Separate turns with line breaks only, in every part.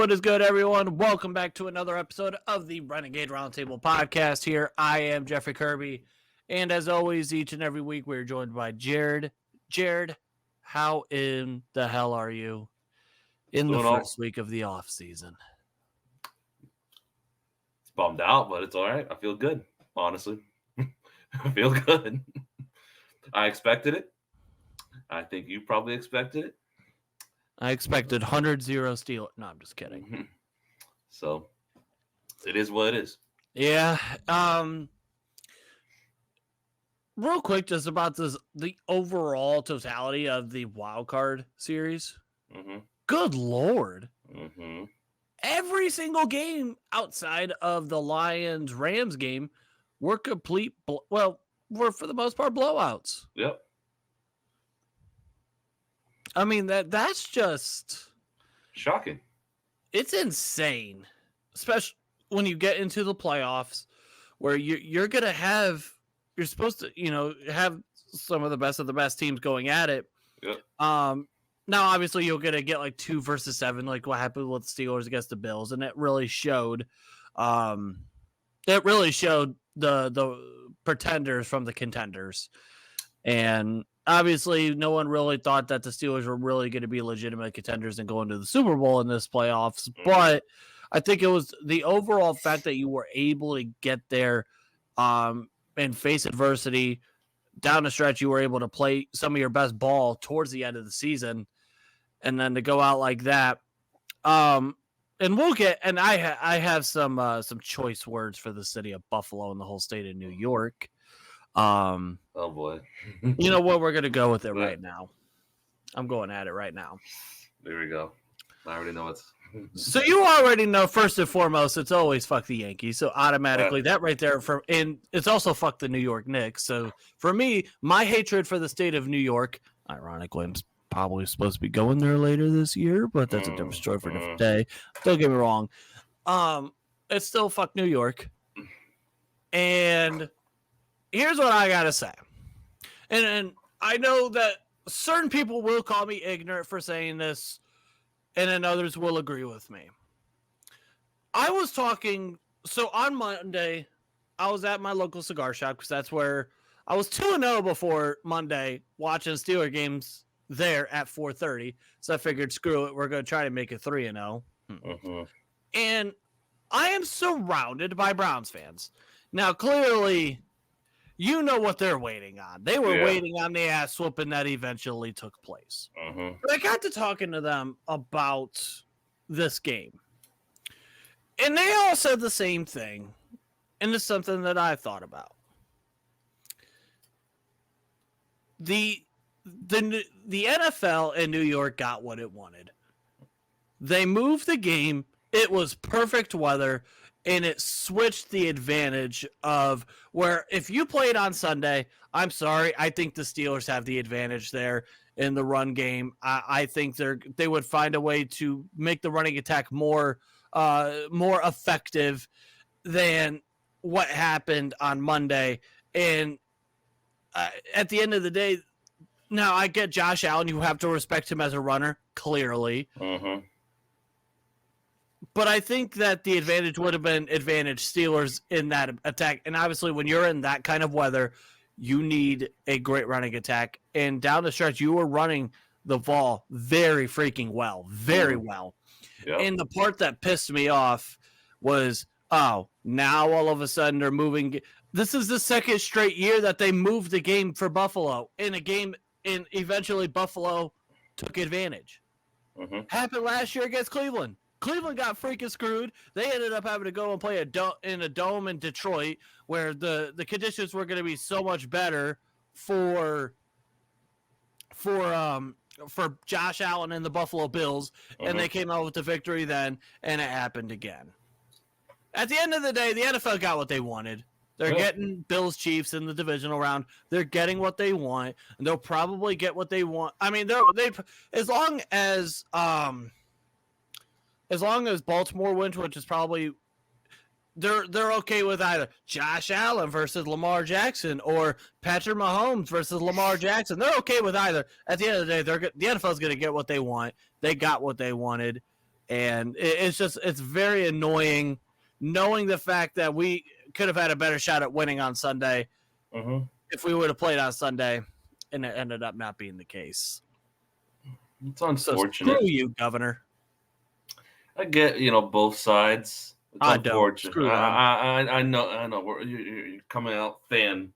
what is good, everyone? Welcome back to another episode of the Renegade Roundtable podcast here. I am Jeffrey Kirby, and as always, each and every week, we're joined by Jarryd. Jarryd, how in the hell are you in the first week of the off season?
It's bummed out, but it's all right. I feel good, honestly. I feel good. I expected it. I think you probably expected it.
I expected 100-0 steal. No, I'm just kidding.
Mm-hmm. So it is what it is.
Yeah. Real quick, just about the overall totality of the wild card series.
Mm-hmm.
Good Lord.
Mm-hmm.
Every single game outside of the Lions-Rams game were were for the most part blowouts.
Yep.
I mean, that's just
shocking.
It's insane, especially when you get into the playoffs where you're supposed to, have some of the best teams going at it.
Yep.
Now obviously you're going to get like 2 versus 7, like what happened with the Steelers against the Bills. And it really showed, the pretenders from the contenders. And obviously, no one really thought that the Steelers were really going to be legitimate contenders and go into the Super Bowl in this playoffs. But I think it was the overall fact that you were able to get there and face adversity down the stretch. You were able to play some of your best ball towards the end of the season, and then to go out like that. And I have some choice words for the city of Buffalo and the whole state of New York.
Oh boy.
You know what? We're going to go with it right now. I'm going at it right now.
There we go. I already know it's.
So you already know, first and foremost, it's always fuck the Yankees. So automatically that right there and it's also fuck the New York Knicks. So for me, my hatred for the state of New York, ironically, I'm probably supposed to be going there later this year, but that's a different story for a different day. Don't get me wrong. It's still fuck New York. And here's what I gotta say, and I know that certain people will call me ignorant for saying this, and then others will agree with me. I was talking, so on Monday, I was at my local cigar shop because that's where I was 2-0 before Monday, watching Steeler games there at 4:30. So I figured, screw it, we're going to try to make it 3-0. And I am surrounded by Browns fans. Now, clearly, you know what they're waiting on. They were waiting on the ass whooping that eventually took place. But I got to talking to them about this game. And they all said the same thing. And it's something that I thought about. The NFL in New York got what it wanted. They moved the game. It was perfect weather. And it switched the advantage of where if you played on Sunday, I'm sorry, I think the Steelers have the advantage there in the run game. I think they would find a way to make the running attack more effective than what happened on Monday. And at the end of the day, now I get Josh Allen. You have to respect him as a runner, clearly. But I think that the advantage would have been advantage Steelers in that attack. And obviously, when you're in that kind of weather, you need a great running attack. And down the stretch, you were running the ball very freaking well. Very well. Yep. And the part that pissed me off was, now all of a sudden they're moving. This is the second straight year that they moved the game for Buffalo in a game, and eventually Buffalo took advantage. Happened last year against Cleveland. Cleveland got freaking screwed. They ended up having to go and play in a dome in Detroit where the conditions were going to be so much better for Josh Allen and the Buffalo Bills, and they came out with the victory then, and it happened again. At the end of the day, the NFL got what they wanted. They're getting Bills Chiefs in the divisional round. They're getting what they want, and they'll probably get what they want. I mean, they as long as Baltimore wins, which is probably they're okay with either Josh Allen versus Lamar Jackson or Patrick Mahomes versus Lamar Jackson. They're okay with either. At the end of the day, the NFL is going to get what they want. They got what they wanted. And it's very annoying knowing the fact that we could have had a better shot at winning on Sunday if we would have played on Sunday, and it ended up not being the case.
It's unfortunate.
So screw you, Governor.
I get, both sides. It's unfortunate. I know. You're coming out fan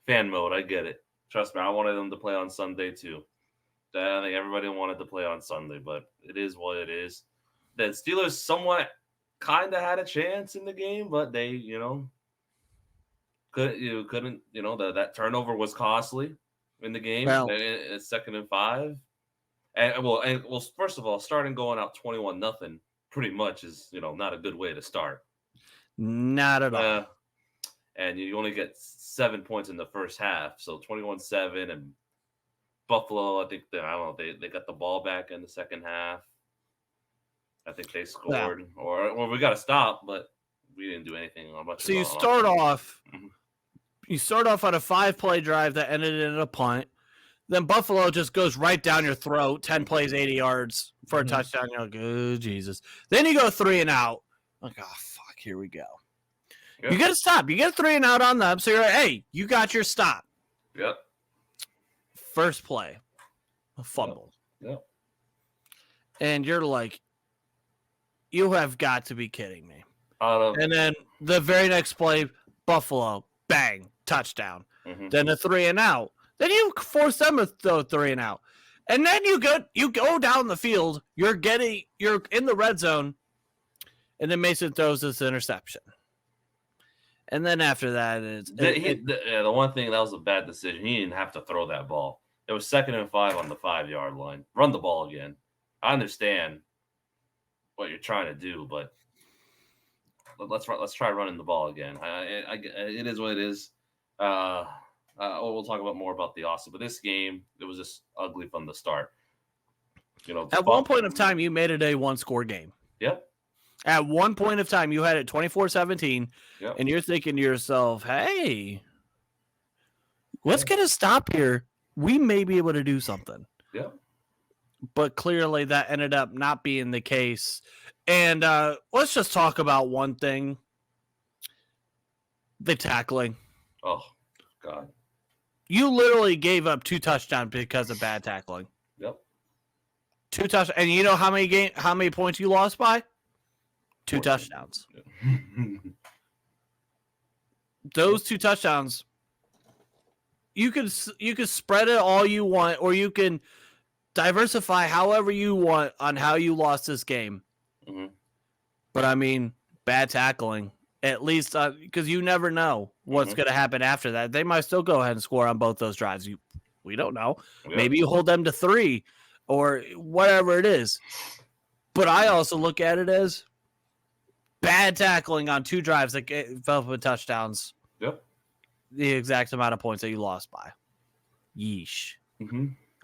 mode. I get it. Trust me, I wanted them to play on Sunday too. I think everybody wanted to play on Sunday, but it is what it is. The Steelers somewhat kind of had a chance in the game, but they, couldn't. That turnover was costly in the game.
Well,
it's 2nd and 5, and first of all, starting going out 21-0 pretty much is not a good way to start.
Not at all.
And you only get 7 points in the first half, so 21-7 and. Buffalo, I think they got the ball back in the second half. I think they scored, or we got to stop, but we didn't do anything much.
So you start off on a 5-play drive that ended in a punt. Then Buffalo just goes right down your throat, 10 plays, 80 yards for a touchdown. You're like, oh Jesus! Then you go 3 and out. Like, oh fuck, here we go. Yep. You got to stop. You get 3 and out on them. So you're like, hey, you got your stop.
Yep.
First play, a fumble.
Yep.
And you're like, you have got to be kidding me. And then the very next play, Buffalo, bang, touchdown. Then a 3 and out. Then you force them to throw 3 and out. And then you go down the field, you're in the red zone, and then Mason throws this interception. And then after that,
the one thing that was a bad decision. He didn't have to throw that ball. It was 2nd and 5 on the 5-yard line. Run the ball again. I understand what you're trying to do, but let's try running the ball again. It is what it is. We'll talk about more about the Austin, but this game, it was just ugly from the start.
At one point of time, you made it a 1-score game.
Yep.
At one point of time, you had it 24-17,
yep.
And you're thinking to yourself, hey, let's get a stop here. We may be able to do something.
Yep.
But clearly that ended up not being the case. And let's just talk about one thing. The tackling.
Oh, God.
You literally gave up 2 touchdowns because of bad tackling.
Yep.
2 touchdowns. And you know how many points you lost by? 2 touchdowns. Those 2 touchdowns, you could spread it all you want, or you can diversify however you want on how you lost this game. But I mean, bad tackling, at least because you never know what's going to happen after that. They might still go ahead and score on both those drives. We don't know. Yep. Maybe you hold them to 3 or whatever it is. But I also look at it as bad tackling on 2 drives that fell with touchdowns.
Yep.
The exact amount of points that you lost by. Yeesh.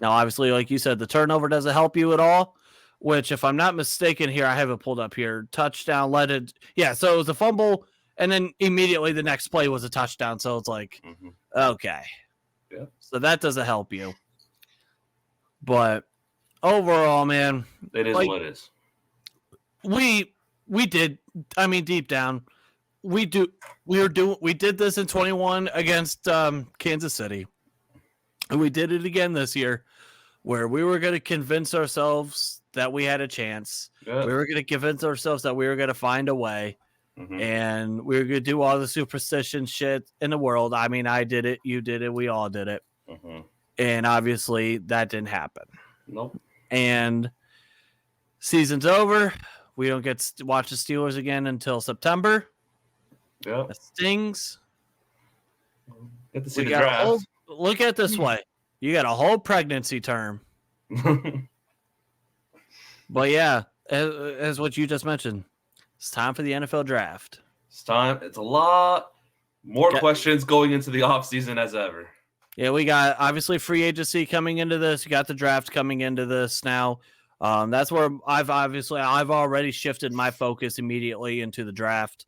Now, obviously, like you said, the turnover doesn't help you at all, which, if I'm not mistaken here, I have it pulled up here. Touchdown led it. Yeah, so it was a fumble, and then immediately the next play was a touchdown. So it's like, okay.
Yeah.
So that doesn't help you. But overall, man.
It is what it is.
We did. I mean, deep down, we did this in 21 against Kansas City, and we did it again this year, where we were going to convince ourselves that we had a chance. Yeah. We were going to convince ourselves that we were going to find a way, and we were going to do all the superstition shit in the world. I mean, I did it, you did it, we all did it, and obviously that didn't happen.
Nope.
And season's over. We don't get to watch the Steelers again until September.
Yeah.
That stings.
Get to see the draft.
Look at it this way. You got a whole pregnancy term. But yeah, as what you just mentioned, it's time for the NFL draft.
It's time. It's a lot more questions going into the offseason as ever.
Yeah, we got obviously free agency coming into this. You got the draft coming into this now. That's where I've already shifted my focus immediately into the draft,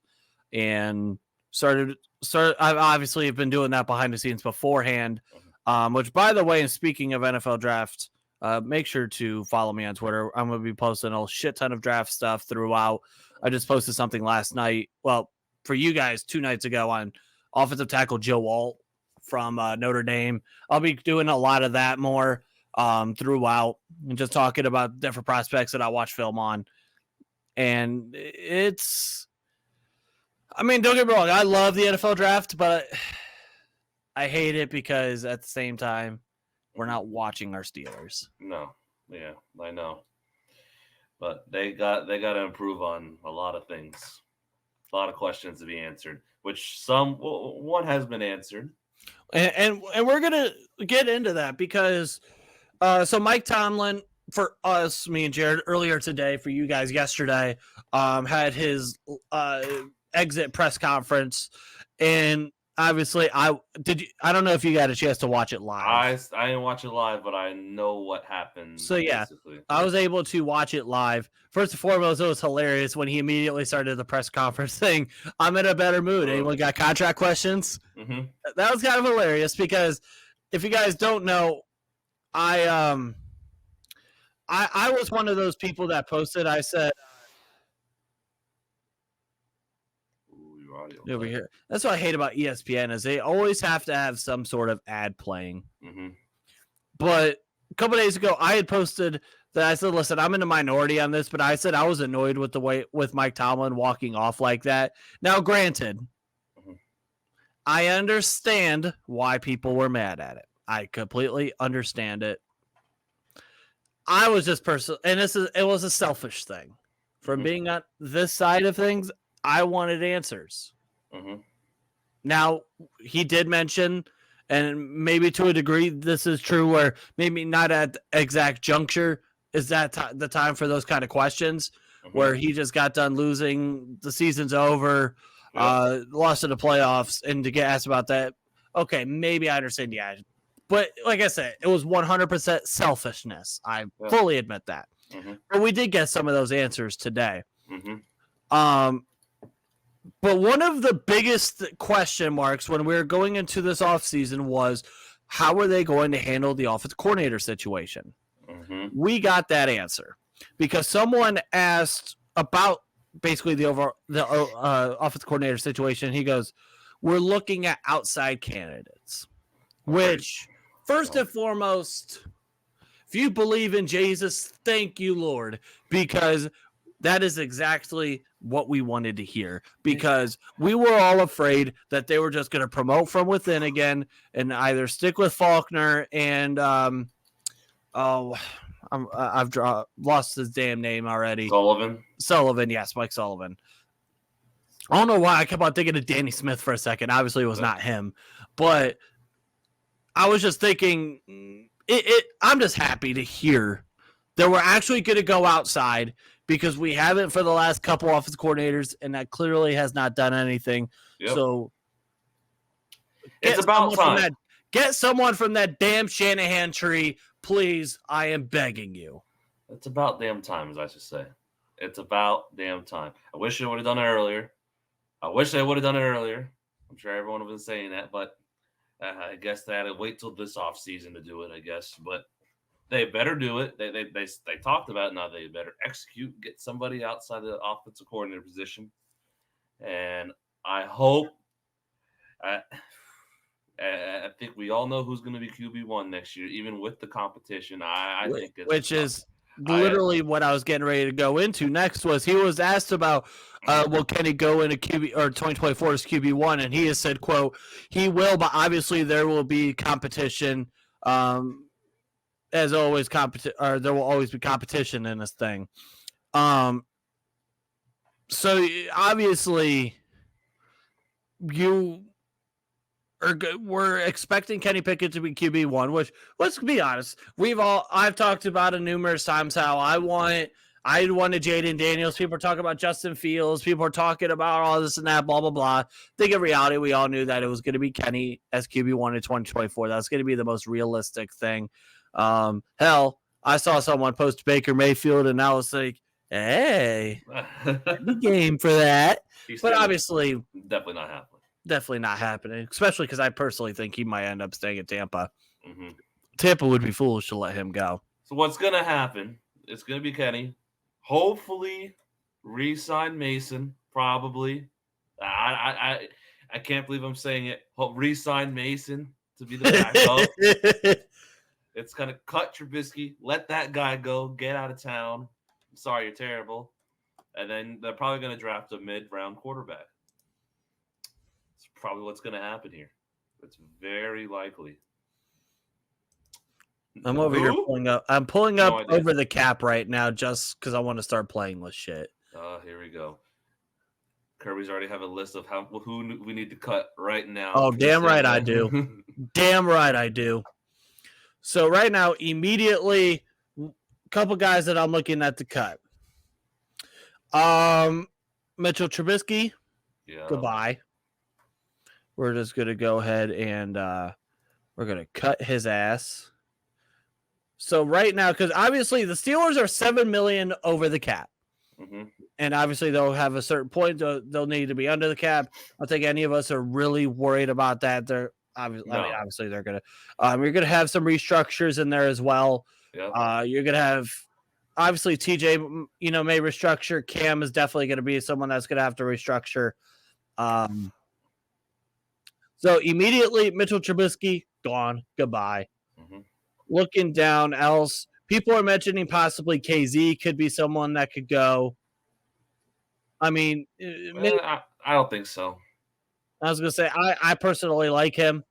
and started. I've obviously been doing that behind the scenes beforehand. Which, by the way, and speaking of NFL draft, make sure to follow me on Twitter. I'm going to be posting a shit ton of draft stuff throughout. I just posted something last night. Well, for you guys, 2 nights ago on offensive tackle Joe Alt from Notre Dame. I'll be doing a lot of that more throughout and just talking about different prospects that I watch film on. And don't get me wrong. I love the NFL draft, but I hate it because at the same time, we're not watching our Steelers.
No. Yeah, I know. But they got to improve on a lot of things. A lot of questions to be answered, which one has been answered.
And we're going to get into that because so Mike Tomlin, for us, me and Jarryd, earlier today, for you guys yesterday, had his exit press conference. And obviously, I don't know if you got a chance to watch it live.
I didn't watch it live, but I know what happened.
So, yeah, basically. I was able to watch it live. First and foremost, it was hilarious when he immediately started the press conference saying, I'm in a better mood. Anyone got contract questions?
Mm-hmm.
That was kind of hilarious because if you guys don't know, I was one of those people that posted. I said, over here. That's what I hate about ESPN is they always have to have some sort of ad playing.
Mm-hmm.
But a couple days ago, I had posted that I said, listen, I'm in the minority on this, but I said I was annoyed with the way with Mike Tomlin walking off like that. Now, granted, I understand why people were mad at it. I completely understand it. I was just and it was a selfish thing. From being on this side of things, I wanted answers. Now, he did mention, and maybe to a degree this is true, where maybe not at the exact juncture is that the time for those kind of questions, where he just got done losing, the season's over, lost in the playoffs, and to get asked about that, okay, maybe I understand, yeah. But like I said, it was 100% selfishness. I fully admit that. But we did get some of those answers today. But one of the biggest question marks when we were going into this offseason was, how are they going to handle the offensive coordinator situation? We got that answer because someone asked about basically the offensive coordinator situation. He goes, we're looking at outside candidates, which first and foremost, if you believe in Jesus, thank you, Lord, because that is exactly what we wanted to hear, because we were all afraid that they were just going to promote from within again and either stick with Faulkner and I've lost his damn name already. Sullivan, yes, Mike Sullivan. I don't know why I kept on thinking of Danny Smith for a second. Obviously, it was not him, but I was just thinking, I'm just happy to hear that we're actually going to go outside, because we haven't for the last couple offensive coordinators, and that clearly has not done anything. So
it's about time.
Get someone from that damn Shanahan tree, please. I am begging you.
It's about damn time, as I should say. It's about damn time. I wish I would have done it earlier. I'm sure everyone would have been saying that, but I guess they had to wait till this offseason to do it, I guess. But they better do it. They talked about it. Now they better execute, get somebody outside the offensive coordinator position. And I hope I think we all know who's going to be QB1 next year, even with the competition. I think it's
which is literally what I was getting ready to go into next. Was he was asked about, well, can he go into QB or 2024 as QB1? And he has said, quote, he will, but obviously there will be competition. As always, there will always be competition in this thing. So obviously, we're expecting Kenny Pickett to be QB1, which, let's be honest, I've talked about it numerous times how I wanted Jaden Daniels. People are talking about Justin Fields. People are talking about all this and that, blah, blah, blah. I think in reality, we all knew that it was going to be Kenny as QB1 in 2024. That's going to be the most realistic thing. Hell, I saw someone post Baker Mayfield, and I was like, hey, the game for that. But obviously, definitely not happening, especially because I personally think he might end up staying at Tampa. Tampa would be foolish to let him go.
So what's gonna happen? It's gonna be Kenny. Hopefully, re-sign Mason. Probably. I can't believe I'm saying it. Re-sign Mason to be the backup. It's gonna cut Trubisky. Let that guy go. Get out of town. I'm sorry, you're terrible. And then they're probably gonna draft a mid-round quarterback. It's probably what's gonna happen here. It's very likely.
I'm over here pulling up. I'm pulling up
idea.
over the cap right now just because I want to start playing this shit.
Here we go. Kirby's already have a list of who we need to cut right now.
Oh, damn right I do. Damn right I do. So right now, immediately, a couple guys that I'm looking at to cut. Mitchell Trubisky.
Yeah.
Goodbye. We're just gonna go ahead and we're gonna cut his ass. So right now, because obviously the Steelers are $7 million over the cap, and obviously they'll have a certain point they'll need to be under the cap. I don't think any of us are really worried about that. They're obviously they're gonna. You're gonna have some restructures in there as well.
Yep.
You're gonna have obviously TJ, may restructure. Cam is definitely gonna be someone that's gonna have to restructure. So immediately Mitchell Trubisky gone. Goodbye. Looking down, else people are mentioning possibly KZ could be someone that could go. I mean,
I don't think so.
I was gonna say I personally like him.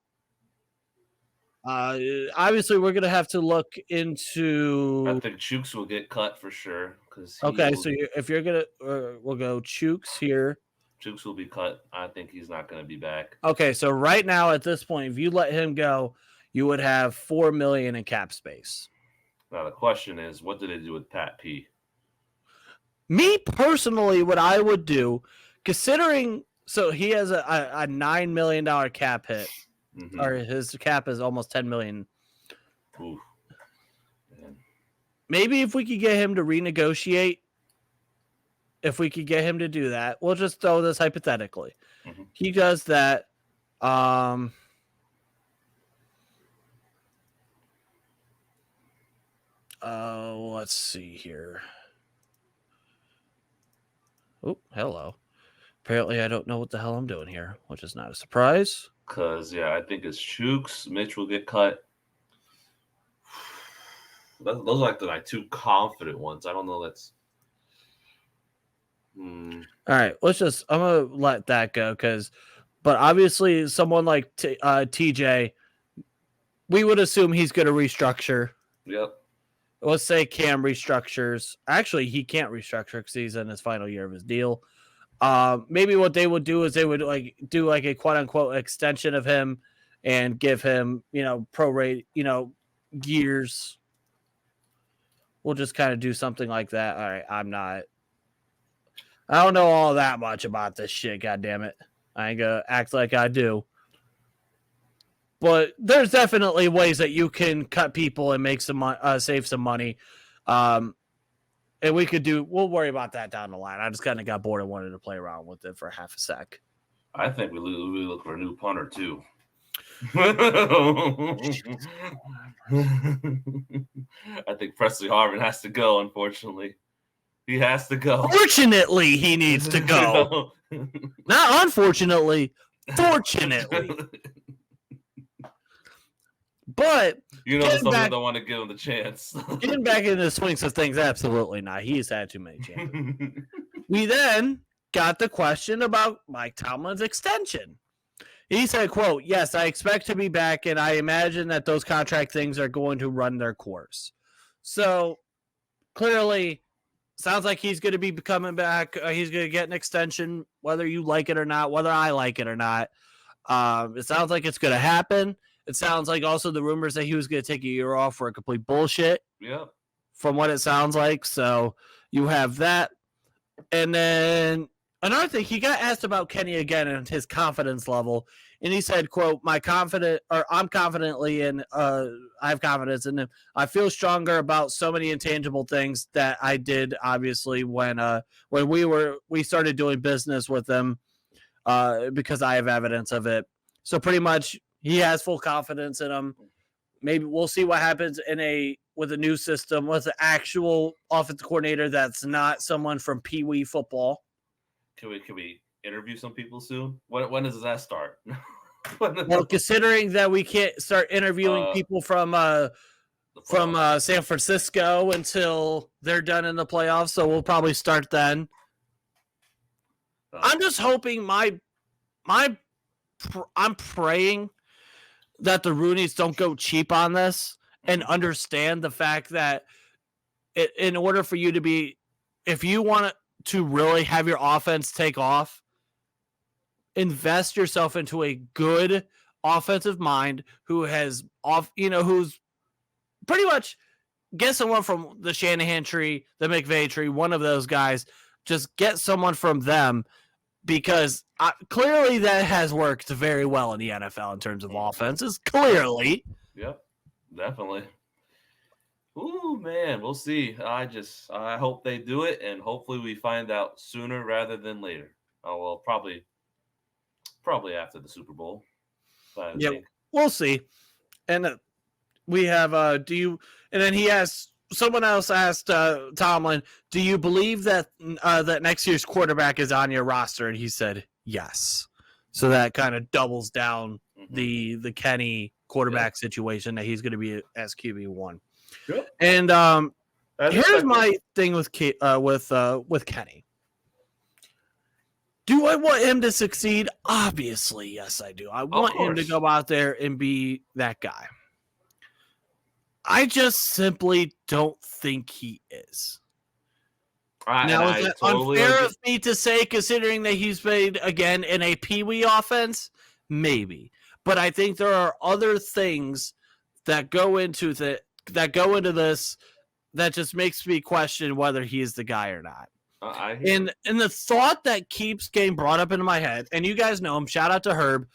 Obviously, we're gonna have to look into.
I think Chooks will get cut for sure.
So if you're gonna, we'll go Chooks here.
Chooks will be cut. I think he's not gonna be back.
Okay, so right now at this point, if you let him go, you would have $4 million in cap space.
Now the question is, what do they do with Pat P?
Me personally, what I would do, considering so he has a $9 million cap hit, or his cap is almost $10 million.
Ooh.
Maybe if we could get him to renegotiate, if we could get him to do that, we'll just throw this hypothetically. He does that. Let's see here. Oh, hello. Apparently, I don't know what the hell I'm doing here, which is not a surprise.
Because, I think it's Chooks. Mitch will get cut. Those are like the two confident ones. I don't know. That's.
All right, I'm going to let that go but obviously someone like TJ, we would assume he's going to restructure.
Yep.
Let's say Cam restructures. Actually, he can't restructure because he's in his final year of his deal. Maybe what they would do is they would do a quote unquote extension of him and give him, prorate, years. We'll just kind of do something like that. All right. I don't know all that much about this shit. God damn it. I ain't gonna act like I do. But there's definitely ways that you can cut people and make some save some money. And we'll worry about that down the line. I just kind of got bored and wanted to play around with it for half a sec.
I think we look for a new punter too. I think Presley Harvin has to go, unfortunately. He has to go.
Fortunately, he needs to go. Not unfortunately, fortunately. But
somebody don't want to give him the chance.
Getting back into the swings of things, absolutely not. He's had too many chances. We then got the question about Mike Tomlin's extension. He said, quote, "Yes, I expect to be back, and I imagine that those contract things are going to run their course." So clearly, sounds like he's going to be coming back. He's going to get an extension, whether you like it or not, whether I like it or not. It sounds like it's going to happen. It sounds like also the rumors that he was going to take a year off were complete bullshit.
Yeah.
From what it sounds like. So you have that. And then another thing, he got asked about Kenny again and his confidence level. And he said, quote, I have confidence in him. I feel stronger about so many intangible things that I did, obviously, when we started doing business with him, because I have evidence of it. So pretty much he has full confidence in him. Maybe we'll see what happens with a new system, with an actual offensive coordinator that's not someone from Pee Wee football.
Can we interview some people soon? When does that start?
Well, considering that we can't start interviewing people from San Francisco until they're done in the playoffs, so we'll probably start then. I'm just hoping I'm praying that the Rooneys don't go cheap on this and understand the fact that in order for you to be, if you want to really have your offense take off, invest yourself into a good offensive mind who's pretty much get someone from the Shanahan tree, the McVay tree, one of those guys. Just get someone from them, because clearly that has worked very well in the NFL in terms of offenses. Clearly.
Yep, definitely. Ooh, man, we'll see. I hope they do it, and hopefully we find out sooner rather than later. Oh, well, probably after the Super Bowl.
Yeah, we'll see. And we have and then he asked, someone else asked Tomlin, do you believe that that next year's quarterback is on your roster? And he said yes. So that kind of doubles down the Kenny quarterback situation, that he's going to be as QB1.
Yep.
And here's my thing with Kenny. Do I want him to succeed? Obviously, yes, I do. I want him to go out there and be that guy. I just simply don't think he is. Now, is it unfair of me to say, considering that he's played, again, in a Pee Wee offense? Maybe. But I think there are other things that go into this that just makes me question whether he is the guy or not. And the thought that keeps getting brought up into my head, and you guys know him, shout out to Herb.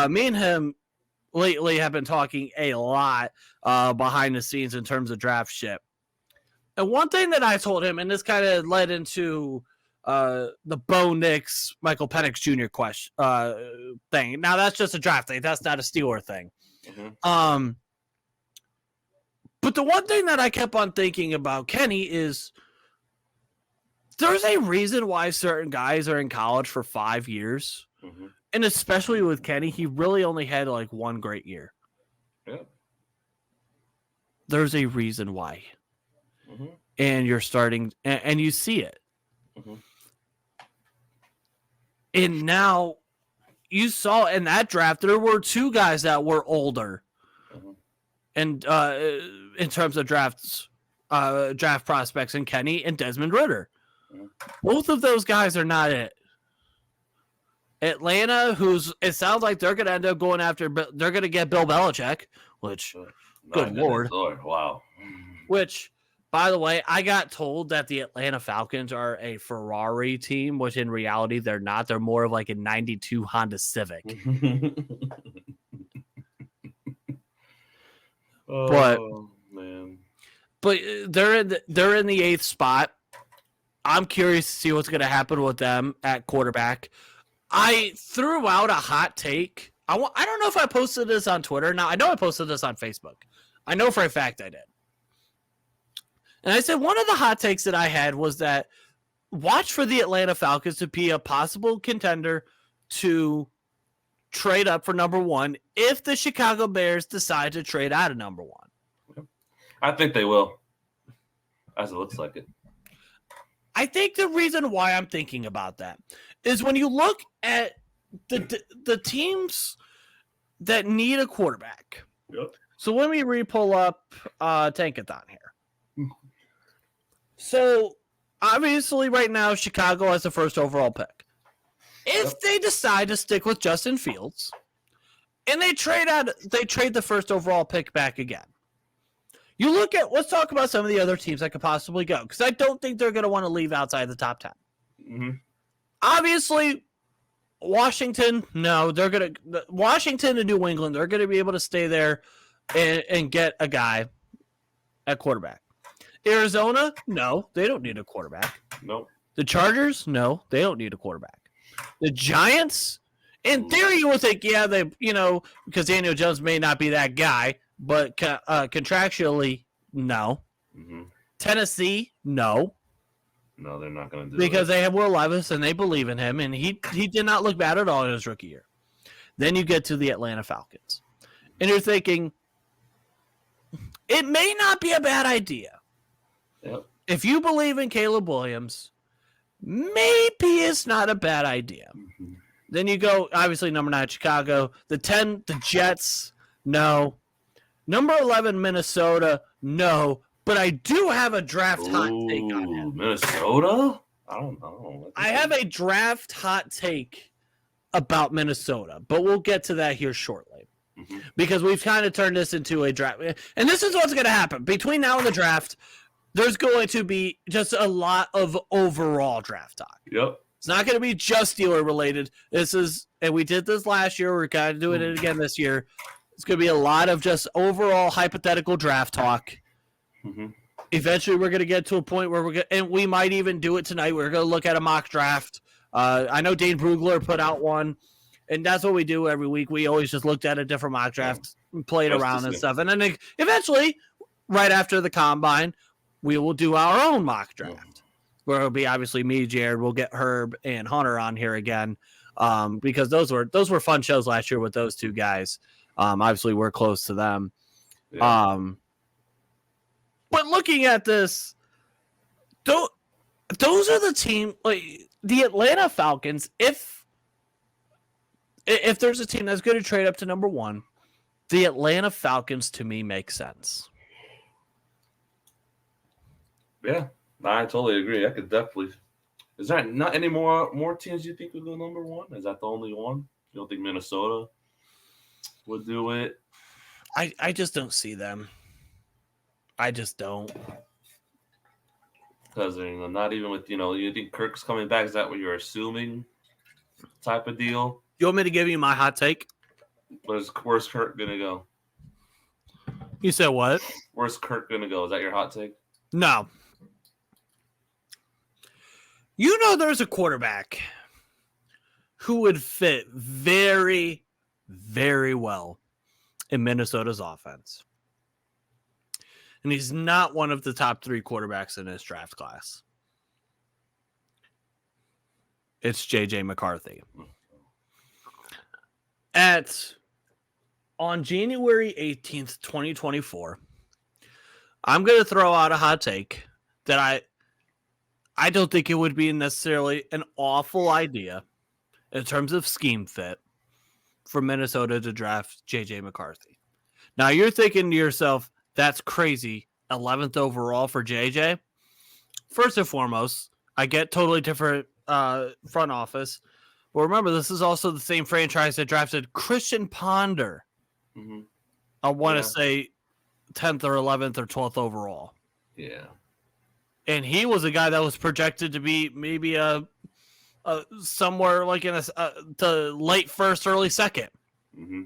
Me and him lately have been talking a lot behind the scenes in terms of draft shit. And one thing that I told him, and this kind of led into the Bo Nix, Michael Penix Jr. question thing. Now, that's just a draft thing. That's not a Steeler thing. Mm-hmm. But the one thing that I kept on thinking about Kenny is there's a reason why certain guys are in college for 5 years. Mm-hmm. And especially with Kenny, he really only had like one great year. Yeah. There's a reason why. Mm-hmm. And you're starting, and you see it. Mm-hmm. And now you saw in that draft, there were two guys that were older. Mm-hmm. And in terms of draft prospects, in Kenny and Desmond Ridder. Mm-hmm. Both of those guys are not it. Atlanta, it sounds like they're going to end up going after, they're going to get Bill Belichick, which, good Lord.
Wow.
Which, by the way, I got told that the Atlanta Falcons are a Ferrari team, which in reality they're not. They're more of like a 92 Honda Civic.
Man.
But they're in the 8th spot. I'm curious to see what's going to happen with them at quarterback. I threw out a hot take. I don't know if I posted this on Twitter. Now, I know I posted this on Facebook. I know for a fact I did. And I said one of the hot takes that I had was that watch for the Atlanta Falcons to be a possible contender to trade up for number 1 if the Chicago Bears decide to trade out of number 1.
I think they will, as it looks like it.
I think the reason why I'm thinking about that is when you look at the teams that need a quarterback. Yep. So let me re-pull up Tankathon here. So obviously right now Chicago has the first overall pick. If they decide to stick with Justin Fields and they trade the first overall pick back again. Let's talk about some of the other teams that could possibly go, because I don't think they're going to want to leave outside the top 10. Mm-hmm. Obviously, Washington, no, Washington and New England, they're going to be able to stay there and get a guy at quarterback. Arizona, no, they don't need a quarterback.
Nope.
The Chargers, no, they don't need a quarterback. The Giants, in theory, you would think, yeah, because Daniel Jones may not be that guy, but contractually, No.
Mm-hmm.
Tennessee, no.
No, they're not going to do
because
it.
they have Will Levis and they believe in him, and he did not look bad at all in his rookie year. Then you get to the Atlanta Falcons, and you're thinking, it may not be a bad idea.
Yep.
If you believe in Caleb Williams, maybe it's not a bad idea.
Mm-hmm.
Then you go, obviously, number 9, Chicago. The 10, the Jets, no. Number 11, Minnesota, no. But I do have a draft hot take on him.
Minnesota? I don't know.
I have a draft hot take about Minnesota, but we'll get to that here shortly.
Mm-hmm.
Because we've kind of turned this into a draft. And this is what's going to happen. Between now and the draft, there's going to be just a lot of overall draft talk.
Yep.
It's not going to be just Steeler related. This is, and we did this last year. We're kind of doing it again this year. It's going to be a lot of just overall hypothetical draft talk.
Mm-hmm.
Eventually, we're going to get to a point where and we might even do it tonight. We're going to look at a mock draft. I know Dane Brugler put out one, and that's what we do every week. We always just looked at a different mock draft, and played around and stuff. And then eventually, right after the combine, we will do our own mock draft, where it'll be obviously me, Jarryd. We'll get Herb and Hunter on here again, because those were fun shows last year with those two guys. Obviously, we're close to them. Yeah. But looking at this, those are the team, like the Atlanta Falcons. If there's a team that's going to trade up to number 1, the Atlanta Falcons to me make sense.
Yeah, I totally agree. I could definitely. Is there not any more teams you think would go number 1? Is that the only one? You don't think Minnesota would do it?
I just don't see them. I just don't.
Because not even with, you think Kirk's coming back? Is that what you're assuming? Type of deal?
You want me to give you my hot take?
Where's Kirk going to go?
You said what?
Where's Kirk going to go? Is that your hot take?
No. There's a quarterback who would fit very, very well in Minnesota's offense. And he's not one of the top 3 quarterbacks in his draft class. It's J.J. McCarthy. On January 18th, 2024, I'm going to throw out a hot take that I don't think it would be necessarily an awful idea in terms of scheme fit for Minnesota to draft J.J. McCarthy. Now, you're thinking to yourself, that's crazy. 11th overall for JJ. First and foremost, I get totally different front office. But remember, this is also the same franchise that drafted Christian Ponder. Mm-hmm. I want to say 10th or 11th or 12th overall.
Yeah.
And he was a guy that was projected to be maybe a somewhere like in the late first, early second. Mm-hmm.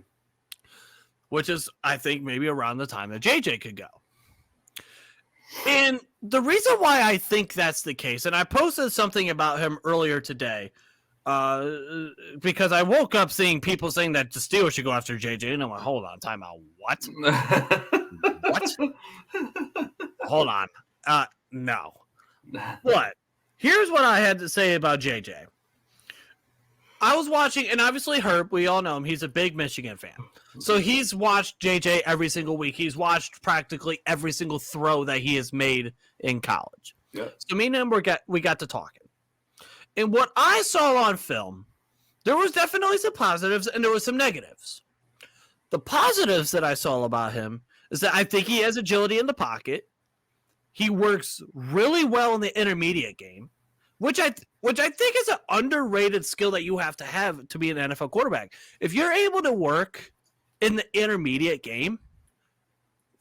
Which is, I think, maybe around the time that JJ could go. And the reason why I think that's the case, and I posted something about him earlier today, because I woke up seeing people saying that the Steelers should go after JJ, and I'm like, hold on, time out, what? What? Hold on. No. But here's what I had to say about JJ. I was watching, and obviously Herb, we all know him. He's a big Michigan fan. So he's watched JJ every single week. He's watched practically every single throw that he has made in college. Yeah. So me and him, we got to talking. And what I saw on film, there was definitely some positives and there was some negatives. The positives that I saw about him is that I think he has agility in the pocket. He works really well in the intermediate game. Which I think is an underrated skill that you have to be an NFL quarterback. If you're able to work in the intermediate game,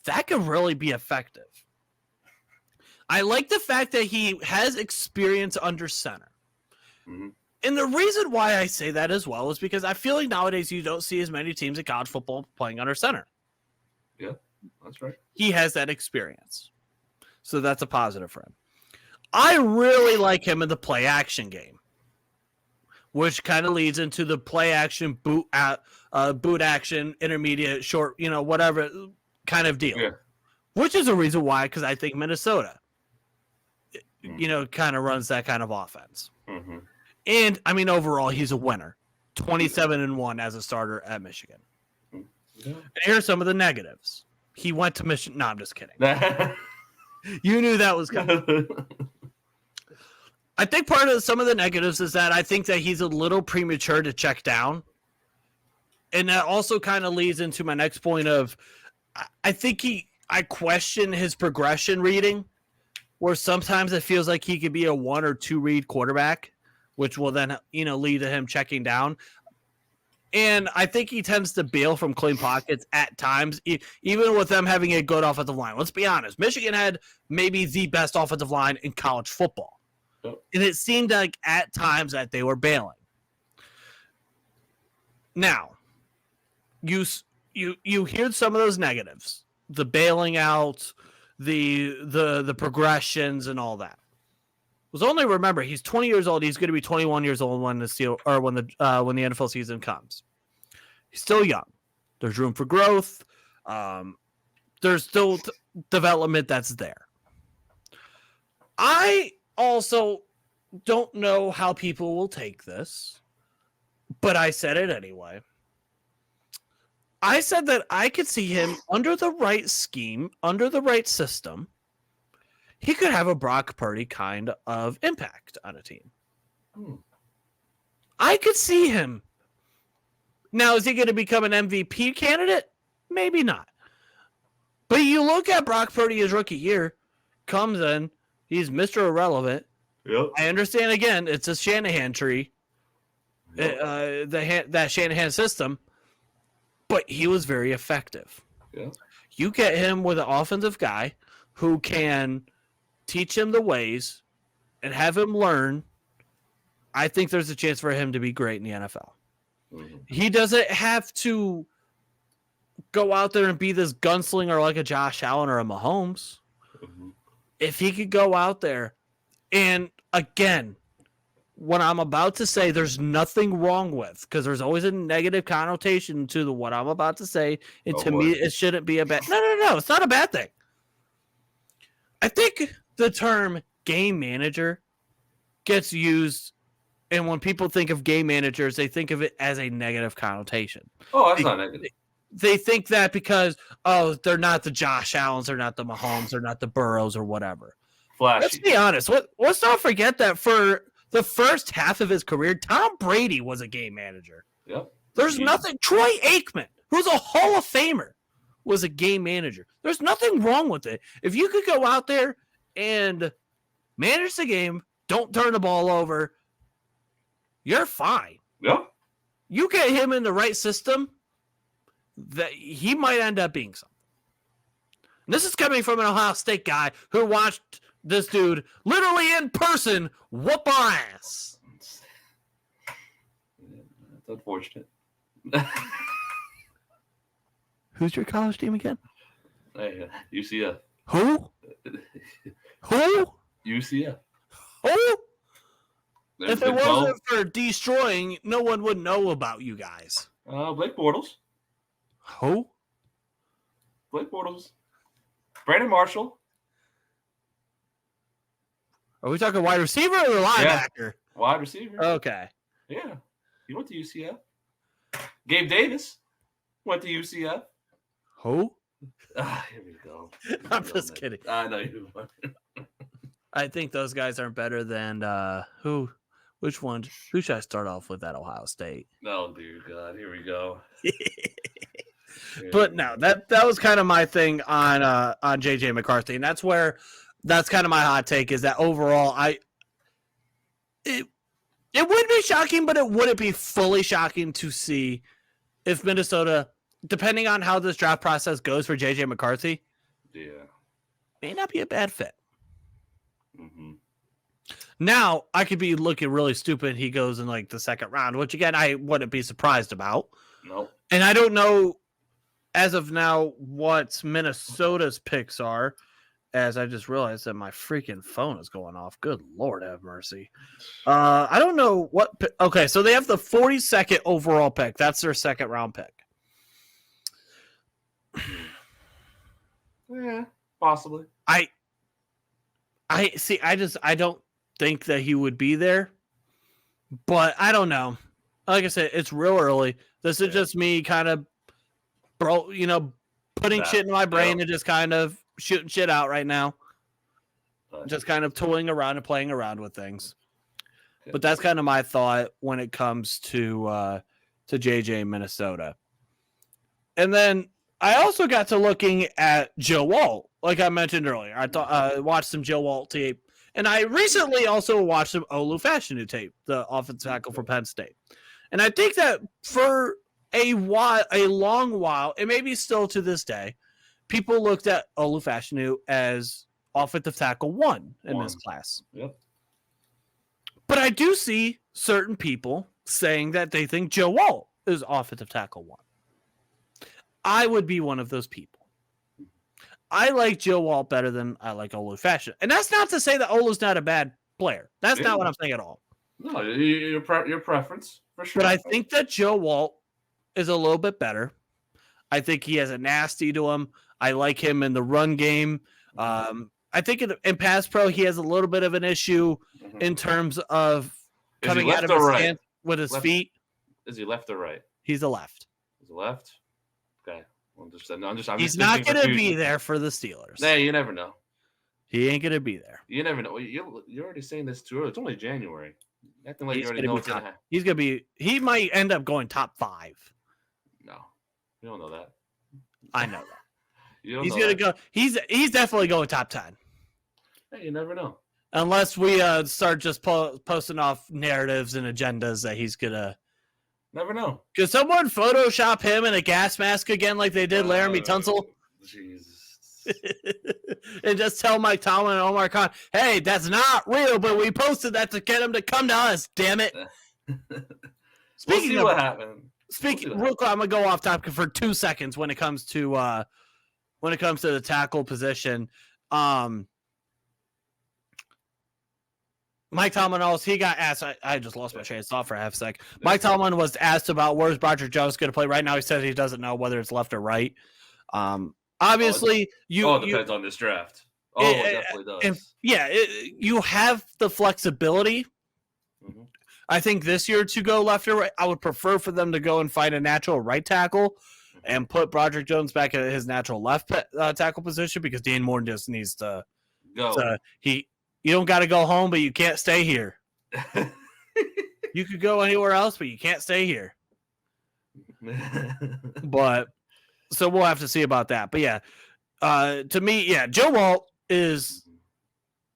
that could really be effective. I like the fact that he has experience under center. Mm-hmm. And the reason why I say that as well is because I feel like nowadays you don't see as many teams in college football playing under center.
Yeah, that's right.
He has that experience. So that's a positive for him. I really like him in the play action game, which kind of leads into the play action, boot action, intermediate, short, whatever kind of deal. Yeah. which is a reason why, because I think Minnesota, kind of runs that kind of offense.
Mm-hmm.
And I mean, overall, he's a winner. 27-1 as a starter at Michigan. Yeah. And here's some of the negatives. He went to Michigan. No, I'm just kidding. You knew that was coming. I think part of some of the negatives is that I think that he's a little premature to check down. And that also kind of leads into my next point of, I think I question his progression reading, where sometimes it feels like he could be a 1 or 2 read quarterback, which will then, lead to him checking down. And I think he tends to bail from clean pockets at times, even with them having a good offensive line. Let's be honest. Michigan had maybe the best offensive line in college football. Yep. And it seemed like at times that they were bailing. Now, you hear some of those negatives, the bailing out, the progressions and all that. Was only remember he's 20 years old. He's going to be 21 years old when the NFL season comes. He's still young. There's room for growth. There's still development that's there. I also don't know how people will take this, but I said it anyway. I said that I could see him under the right scheme, under the right system. He could have a Brock Purdy kind of impact on a team. I could see him. Now, is he going to become an MVP candidate? Maybe not. But you look at Brock Purdy his rookie year, comes in, he's Mr. Irrelevant.
Yep.
I understand, again, it's a Shanahan tree, that Shanahan system, but he was very effective.
Yeah.
You get him with an offensive guy who can teach him the ways and have him learn. I think there's a chance for him to be great in the NFL. Mm-hmm. He doesn't have to go out there and be this gunslinger like a Josh Allen or a Mahomes. Mm-hmm. If he could go out there, and again, what I'm about to say, there's nothing wrong with, because there's always a negative connotation to what I'm about to say, and to me, it shouldn't be a bad. No, it's not a bad thing. I think the term game manager gets used, and when people think of game managers, they think of it as a negative connotation.
Oh, that's not negative.
They think that because, they're not the Josh Allens, they're not the Mahomes, they're not the Burrows or whatever.
Flashy.
Let's be honest. Let's not forget that for the first half of his career, Tom Brady was a game manager.
Yep.
There's nothing. Troy Aikman, who's a Hall of Famer, was a game manager. There's nothing wrong with it. If you could go out there and manage the game, don't turn the ball over, you're fine.
Yep.
You get him in the right system, that he might end up being something. And this is coming from an Ohio State guy who watched this dude literally in person whoop our ass.
That's unfortunate.
Who's your college team again?
UCF.
Who?
UCF.
Who? If it wasn't for destroying, no one would know about you guys.
Blake Bortles.
Who?
Blake Bortles. Brandon Marshall.
Are we talking wide receiver or linebacker?
Yeah. Wide receiver.
Okay.
Yeah. He went to UCF. Gabe Davis went to UCF.
Who?
Here we go.
I'm just kidding.
I know you.
I think those guys aren't better than who? Which one? Who should I start off with at Ohio State?
Oh, dear God. Here we go.
But no, that was kind of my thing on JJ McCarthy, and that's kind of my hot take, is that overall it would be shocking, but it wouldn't be fully shocking to see if Minnesota, depending on how this draft process goes for JJ McCarthy, may not be a bad fit.
Mm-hmm.
Now, I could be looking really stupid. He goes in like the second round, which again, I wouldn't be surprised about.
Nope.
And I don't know as of now what Minnesota's picks are, as I just realized that my freaking phone is going off. Good Lord have mercy. I don't know what. Okay, so they have the 42nd overall pick. That's their second round pick.
Yeah. Possibly.
I see. I don't think that he would be there, but I don't know. Like I said, it's real early. This is just me kind of, putting shit in my brain and just kind of shooting shit out right now. Just kind of tooling around and playing around with things. Okay. But that's kind of my thought when it comes to JJ in Minnesota. And then I also got to looking at Joe Walt, like I mentioned earlier. I watched some Joe Walt tape. And I recently also watched some Olu Fashanu tape, the offensive tackle for Penn State. And I think that for a long while, and maybe still to this day, people looked at Olu Fashanu as offensive tackle 1 in this class.
Yep.
But I do see certain people saying that they think Joe Walt is offensive tackle 1. I would be one of those people. I like Joe Walt better than I like Olu Fashanu. And that's not to say that Olu's not a bad player. That's not what I'm saying at all.
No, your preference, for sure.
But I think that Joe Walt is a little bit better. I think he has a nasty to him. I like him in the run game. I think in pass pro, he has a little bit of an issue in terms of coming out of his stance with his feet.
Is he left or right?
He's the left.
He's the left? Okay.
He's not going to be there for the Steelers.
Nah, you never know.
He ain't going to be there.
You never know. You're already saying this too early. It's only January. Acting like you already know what's going to happen.
He's going to be – he might end up going top 5.
No. You don't know that.
I know that. He's going to go – he's definitely going top 10.
Hey, you never know.
Unless we start just posting off narratives and agendas that he's going to –
Never know.
Could someone Photoshop him in a gas mask again like they did Laramie Tunsil?
Jesus.
And just tell Mike Tomlin and Omar Khan, hey, that's not real, but we posted that to get him to come to us, damn it.
Speaking of what happened.
Real quick, I'm going to go off topic for 2 seconds when it comes to the tackle position. Mike Tomlin he got asked. I just lost my train of thought for a half a sec. Mike Tomlin was asked about where's Broderick Jones going to play right now. He said he doesn't know whether it's left or right. Obviously,
it depends on this draft. It definitely does.
You have the flexibility. Mm-hmm. I think this year to go left or right. I would prefer for them to go and find a natural right tackle and put Broderick Jones back at his natural left tackle position because Dane Moore just needs to go. You don't got to go home, but you can't stay here. You could go anywhere else, but you can't stay here. But so we'll have to see about that. But yeah, to me, Joe Walt is.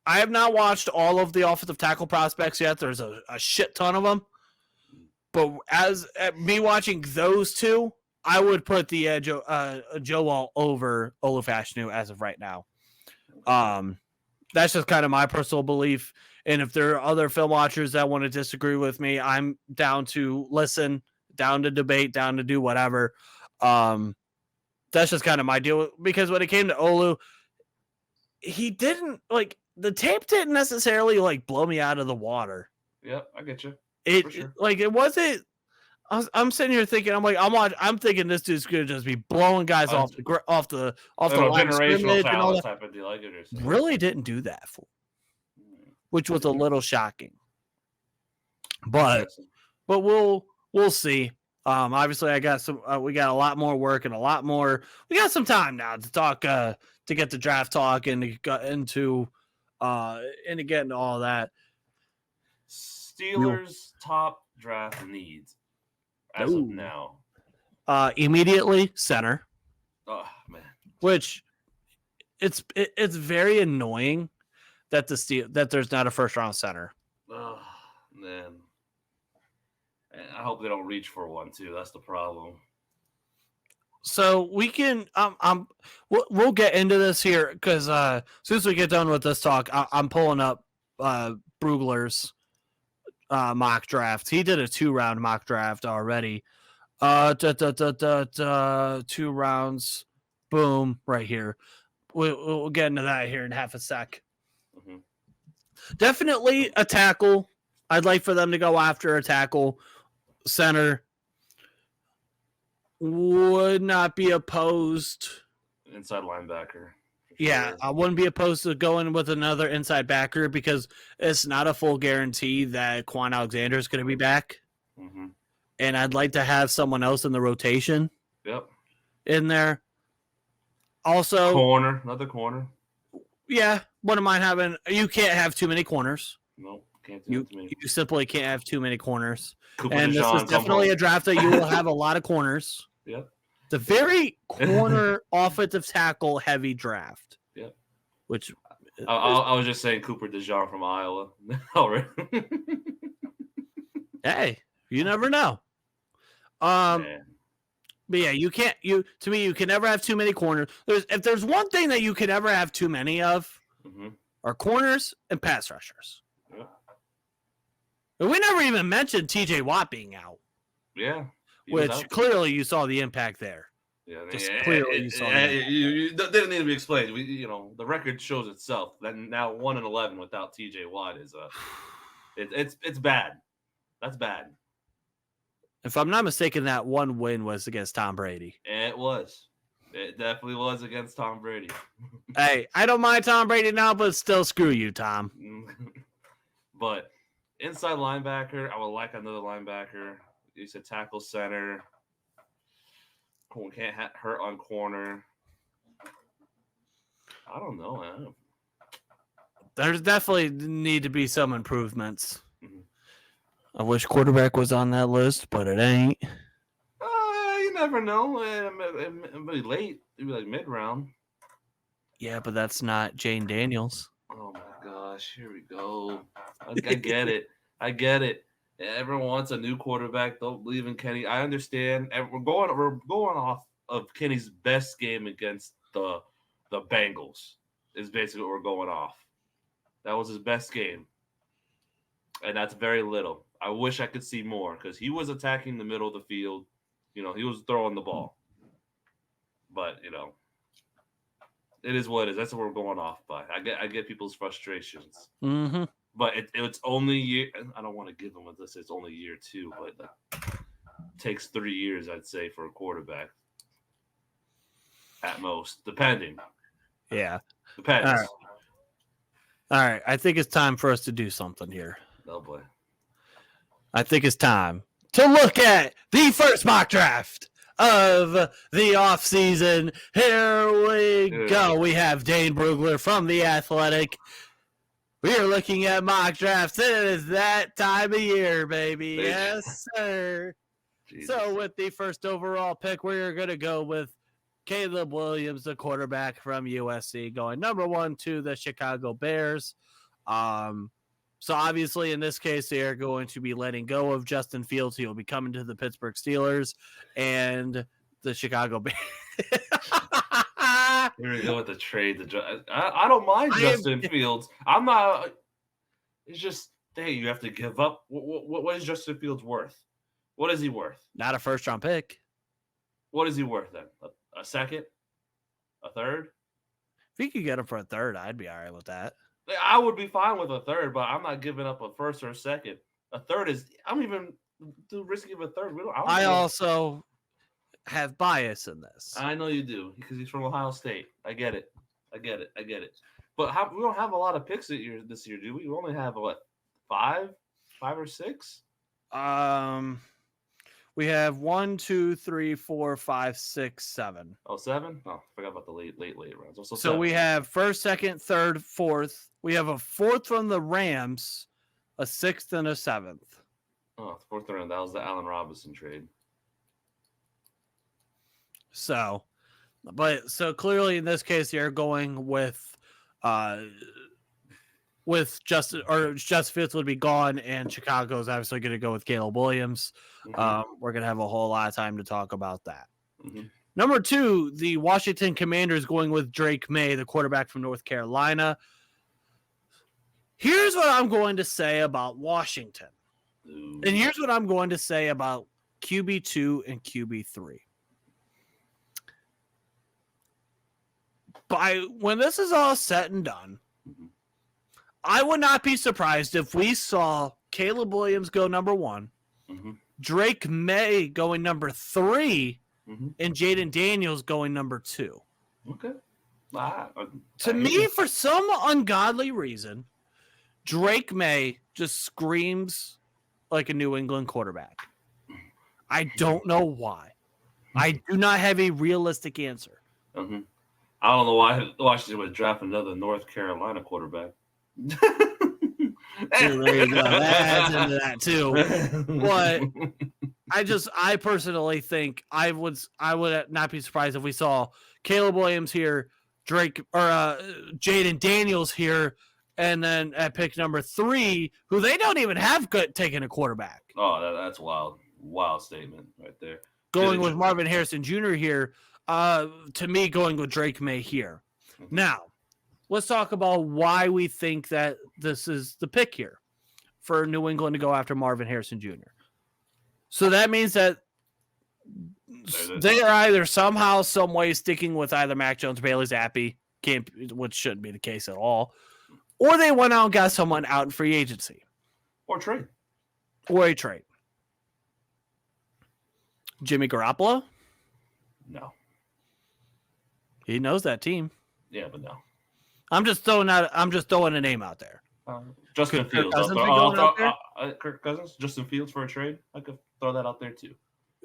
I have not watched all of the offensive tackle prospects yet. There's a shit ton of them. But as me watching those two, I would put the Joe Walt over Olu Fashanu as of right now. That's just kind of my personal belief. And if there are other film watchers that want to disagree with me, I'm down to listen, down to debate, down to do whatever. That's just kind of my deal. Because when it came to Olu, he didn't the tape didn't necessarily blow me out of the water.
Yep, I get you.
It wasn't. I'm sitting here thinking, I'm thinking this dude's gonna just be blowing guys off the line of scrimmage and all that.
Type of deal. I get it.
Really didn't do that which was a little shocking. But we'll see. Obviously, I got some. We got a lot more work and a lot more. We got some time now to talk to get the draft talk and to get into all that.
Steelers' top draft needs. As of now,
immediately center.
Oh man,
which it's very annoying that that there's not a first round center.
Oh man, and I hope they don't reach for one too. That's the problem.
So we can we'll get into this here because as soon as we get done with this talk, I'm pulling up Brugler's mock draft. He did a 2-round mock draft already. 2 rounds. Boom, right here. We'll get into that here in half a sec. Mm-hmm. Definitely a tackle. I'd like for them to go after a tackle. Center. Would not be opposed.
Inside linebacker.
Yeah,
sure.
I wouldn't be opposed to going with another inside backer because it's not a full guarantee that Quan Alexander is going to be back.
Mm-hmm.
And I'd like to have someone else in the rotation
Yep.
in there. Also,
Another corner.
yeah, wouldn't mind having. You can't have too many corners.
Nope, can't do
You
that to me.
you simply can't have too many corners.
Cooper
And this is
DeJean, come
definitely
home.
a draft that you will have a lot of corners.
Yep.
It's a very corner offensive tackle heavy draft.
Yep.
Which
I was just saying Cooper DeJean from Iowa. All right.
Hey, you never know.
Man.
But yeah, you can't. You can never have too many corners. If there's one thing that you can never have too many of, are corners and pass rushers.
Yep.
And we never even mentioned T.J. Watt being out.
Yeah.
Which clearly you saw the impact there.
Yeah,
clearly you saw that.
It didn't need to be explained. The record shows itself that now 1-11 without T.J. Watt is it's bad. That's bad.
If I'm not mistaken, that one win was against Tom Brady.
It was. It definitely was against Tom Brady.
Hey, I don't mind Tom Brady now, but still screw you, Tom.
But inside linebacker, I would like another linebacker. You said tackle center. Can't hurt on corner. I don't know.
There's definitely need to be some improvements. I wish quarterback was on that list, but it ain't.
You never know. It'll be late. It'll be like mid-round.
Yeah, but that's not Jane Daniels.
Oh, my gosh. Here we go. I get it. I get it. Everyone wants a new quarterback. Don't believe in Kenny. I understand. And we're going off of Kenny's best game against the Bengals is basically what we're going off. That was his best game. And that's very little. I wish I could see more because he was attacking the middle of the field. He was throwing the ball. But, it is what it is. That's what we're going off by. I get people's frustrations.
Mm-hmm.
But it's only year. I don't want to give them this. It's only year 2, but it takes 3 years, I'd say, for a quarterback. At most, depending.
Yeah.
Depends.
All right. I think it's time for us to do something here.
Oh, boy.
I think it's time to look at the first mock draft of the offseason. Here we go. We have Dane Brugler from The Athletic. We are looking at mock drafts. It is that time of year, baby. Yes, sir. Jesus. So with the first overall pick, we're going to go with Caleb Williams, the quarterback from USC, going number 1 to the Chicago Bears. So obviously in this case, they are going to be letting go of Justin Fields. He will be coming to the Pittsburgh Steelers and the Chicago Bears.
Here we go with the trade. I don't mind Justin Fields. I'm not. It's just, hey, you have to give up. What is Justin Fields worth? What is he worth?
Not a first-round pick.
What is he worth then? A second? A third?
If you could get him for a third, I'd be all right with that.
I would be fine with a third, but I'm not giving up a first or a second. A third is, I'm even too risky of a third.
I also have bias in this.
I know you do because he's from Ohio State. I get it. But we don't have a lot of picks this year, do we? We only have what, 5 or 6?
We have 1, 2, 3, 4, 5, 6, 7.
Oh, 7? Oh, I forgot about the late rounds.
So we have first, second, third, fourth. We have a 4th from the Rams, a 6th, and a 7th.
Oh, 4th round. That was the Allen Robinson trade.
So clearly in this case, you're going with Justin Fields would be gone, and Chicago's obviously going to go with Caleb Williams. Mm-hmm. We're going to have a whole lot of time to talk about that. Mm-hmm. Number 2, the Washington Commanders going with Drake May, the quarterback from North Carolina. Here's what I'm going to say about Washington. Ooh. And here's what I'm going to say about QB2 and QB3. When this is all said and done, mm-hmm. I would not be surprised if we saw Caleb Williams go number 1, mm-hmm. Drake May going number 3, mm-hmm. and Jaden Daniels going number 2.
Okay.
To me, for some ungodly reason, Drake May just screams like a New England quarterback. I don't know why. I do not have a realistic answer.
Mm-hmm. I don't know why Washington would draft another North Carolina quarterback.
There you go. That adds into that too. But I personally think I would not be surprised if we saw Caleb Williams here, Drake or Jaden Daniels here, and then at pick number 3, who they don't even have taking a quarterback.
Oh, that's wild statement right there.
Going with Marvin Harrison Jr. here, to me, going with Drake May here. Mm-hmm. Now, let's talk about why we think that this is the pick here for New England to go after Marvin Harrison Jr. So that means that they are either somehow, some way sticking with either Mac Jones, Bailey Zappi, which shouldn't be the case at all, or they went out and got someone out in free agency.
Or
a trade. Jimmy Garoppolo?
No.
He knows that team.
Yeah, but no.
I'm just throwing a name out there.
Justin Fields. Kirk Cousins, Justin Fields for a trade. I could throw that out there too.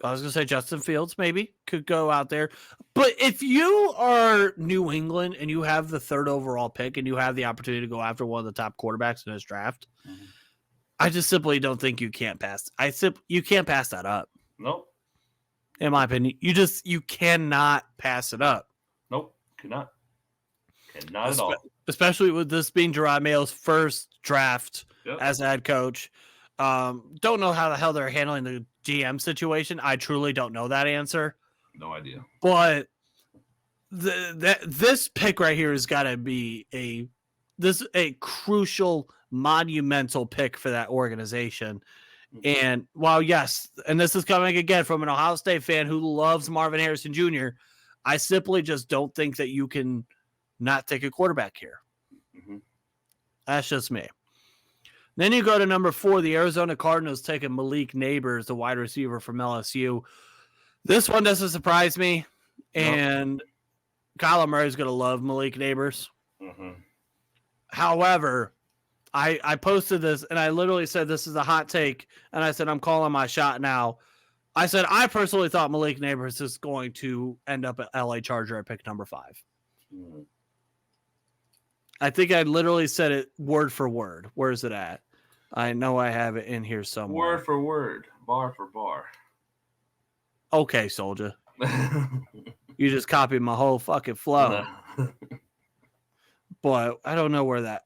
I was going to say Justin Fields maybe could go out there. But if you are New England and you have the 3rd overall pick and you have the opportunity to go after one of the top quarterbacks in this draft, I just simply don't think you can't pass. You can't pass that up.
Nope.
In my opinion, you cannot pass it up.
Nope, cannot at all.
Especially with this being Jarryd Mayo's first draft as a head coach. Don't know how the hell they're handling the GM situation. I truly don't know that answer.
No idea.
But this pick right here has got to be a crucial, monumental pick for that organization. And while yes, and this is coming again from an Ohio State fan who loves Marvin Harrison Jr., I simply just don't think that you can not take a quarterback here. Mm-hmm. That's just me. Then you go to number 4, the Arizona Cardinals taking Malik Nabers, the wide receiver from LSU. This one doesn't surprise me, and Kyler Murray's going to love Malik Nabers. Mm-hmm. However, I posted this, and I literally said this is a hot take, and I said I'm calling my shot now. I said I personally thought Malik Nabers is going to end up at LA Charger at pick number 5. Mm-hmm. I think I literally said it word for word. Where is it at? I know I have it in here somewhere.
Word for word, bar for bar.
Okay, soldier. You just copied my whole fucking flow. But I don't know where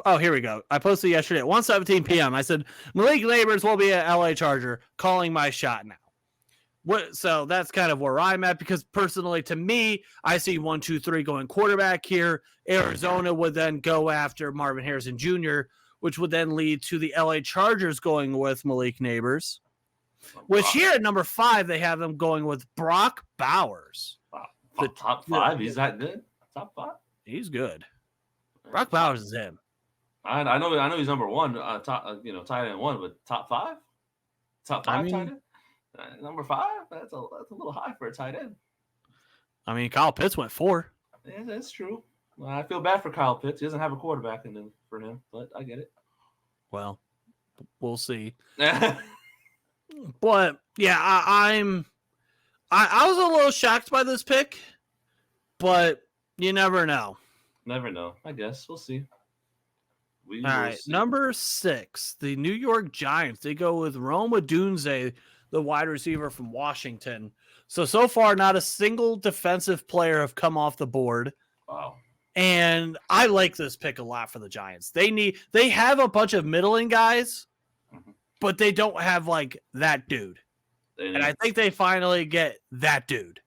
oh, here we go. I posted yesterday at 1:17 p.m. I said, Malik Nabers will be at LA Charger, calling my shot now. So that's kind of where I'm at, because personally, to me, I see 1, 2, 3 going quarterback here. Arizona would then go after Marvin Harrison Jr., which would then lead to the LA Chargers going with Malik Nabers. Which here at number 5, they have them going with Brock Bowers.
Wow. Top 5? He's that good? Top 5?
He's good. Brock Bowers is him.
I know he's number 1, top, tight end 1, but top 5? Top 5 tight end? Number 5? That's a little high for a tight end.
I mean, Kyle Pitts went 4.
Yeah, that's true. Well, I feel bad for Kyle Pitts. He doesn't have a quarterback for him, but I get it.
Well, we'll see. But yeah, I was a little shocked by this pick, but you never know.
Never know. I guess we'll see.
All right, number 6, the New York Giants. They go with Rome Odunze, the wide receiver from Washington. So far, not a single defensive player have come off the board.
Wow.
And I like this pick a lot for the Giants. They have a bunch of middling guys, but they don't have like that dude. And I think they finally get that dude.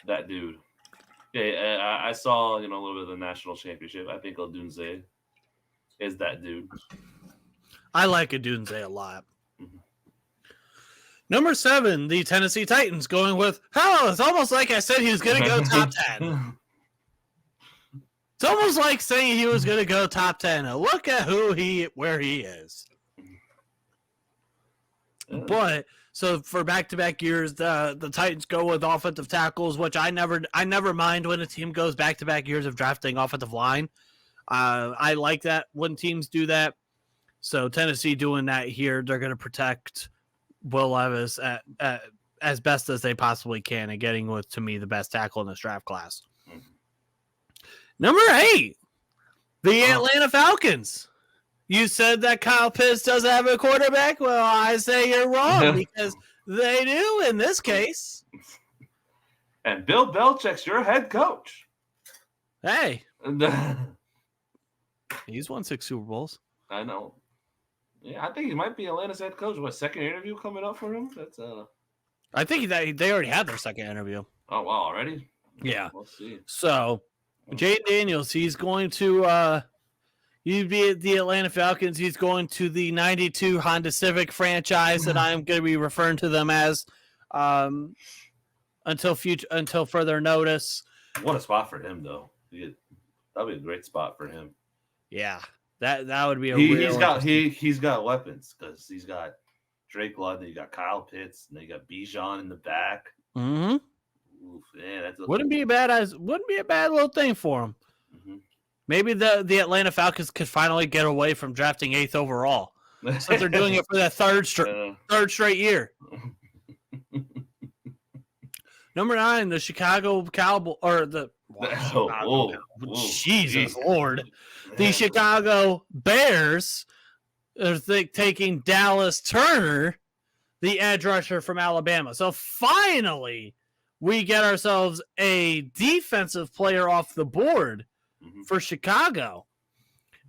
That dude. Okay, I saw a little bit of the national championship. I think Odunze is that dude.
I like Odunze a lot. Mm-hmm. Number 7, the Tennessee Titans going with, it's almost like I said he was going to go top 10. It's almost like saying he was going to go top 10. Now look at where he is. But so for back-to-back years, the Titans go with offensive tackles, which I never mind when a team goes back-to-back years of drafting offensive line. I like that when teams do that. So Tennessee doing that here, they're going to protect Will Levis at as best as they possibly can and getting with, to me, the best tackle in this draft class. Number 8, the Atlanta Falcons. You said that Kyle Pitts doesn't have a quarterback? Well, I say you're wrong because they do in this case.
And Bill Belichick's your head coach.
Hey. He's won 6 Super Bowls.
I know. Yeah, I think he might be Atlanta's head coach. What, second interview coming up for him? That's
I think that they already had their second interview.
Oh, wow, already?
Yeah.
We'll see.
So, Jay Daniels, he's going to he'd be at the Atlanta Falcons. He's going to the 92 Honda Civic franchise that I'm going to be referring to them as until further notice.
What a spot for him, though. That'd be a great spot for him.
Yeah, that would be a
he's got weapons because he's got Drake London, you got Kyle Pitts, and they got Bijan in the back.
Mm-hmm.
Oof, man,
wouldn't be a bad little thing for him. Mm-hmm. Maybe the Atlanta Falcons could finally get away from drafting 8th overall, since they're doing it for that third straight year. Number 9, the Chicago Cowboys, or the Jesus Lord, the Chicago Bears are taking Dallas Turner, the edge rusher from Alabama. So finally, we get ourselves a defensive player off the board for Chicago.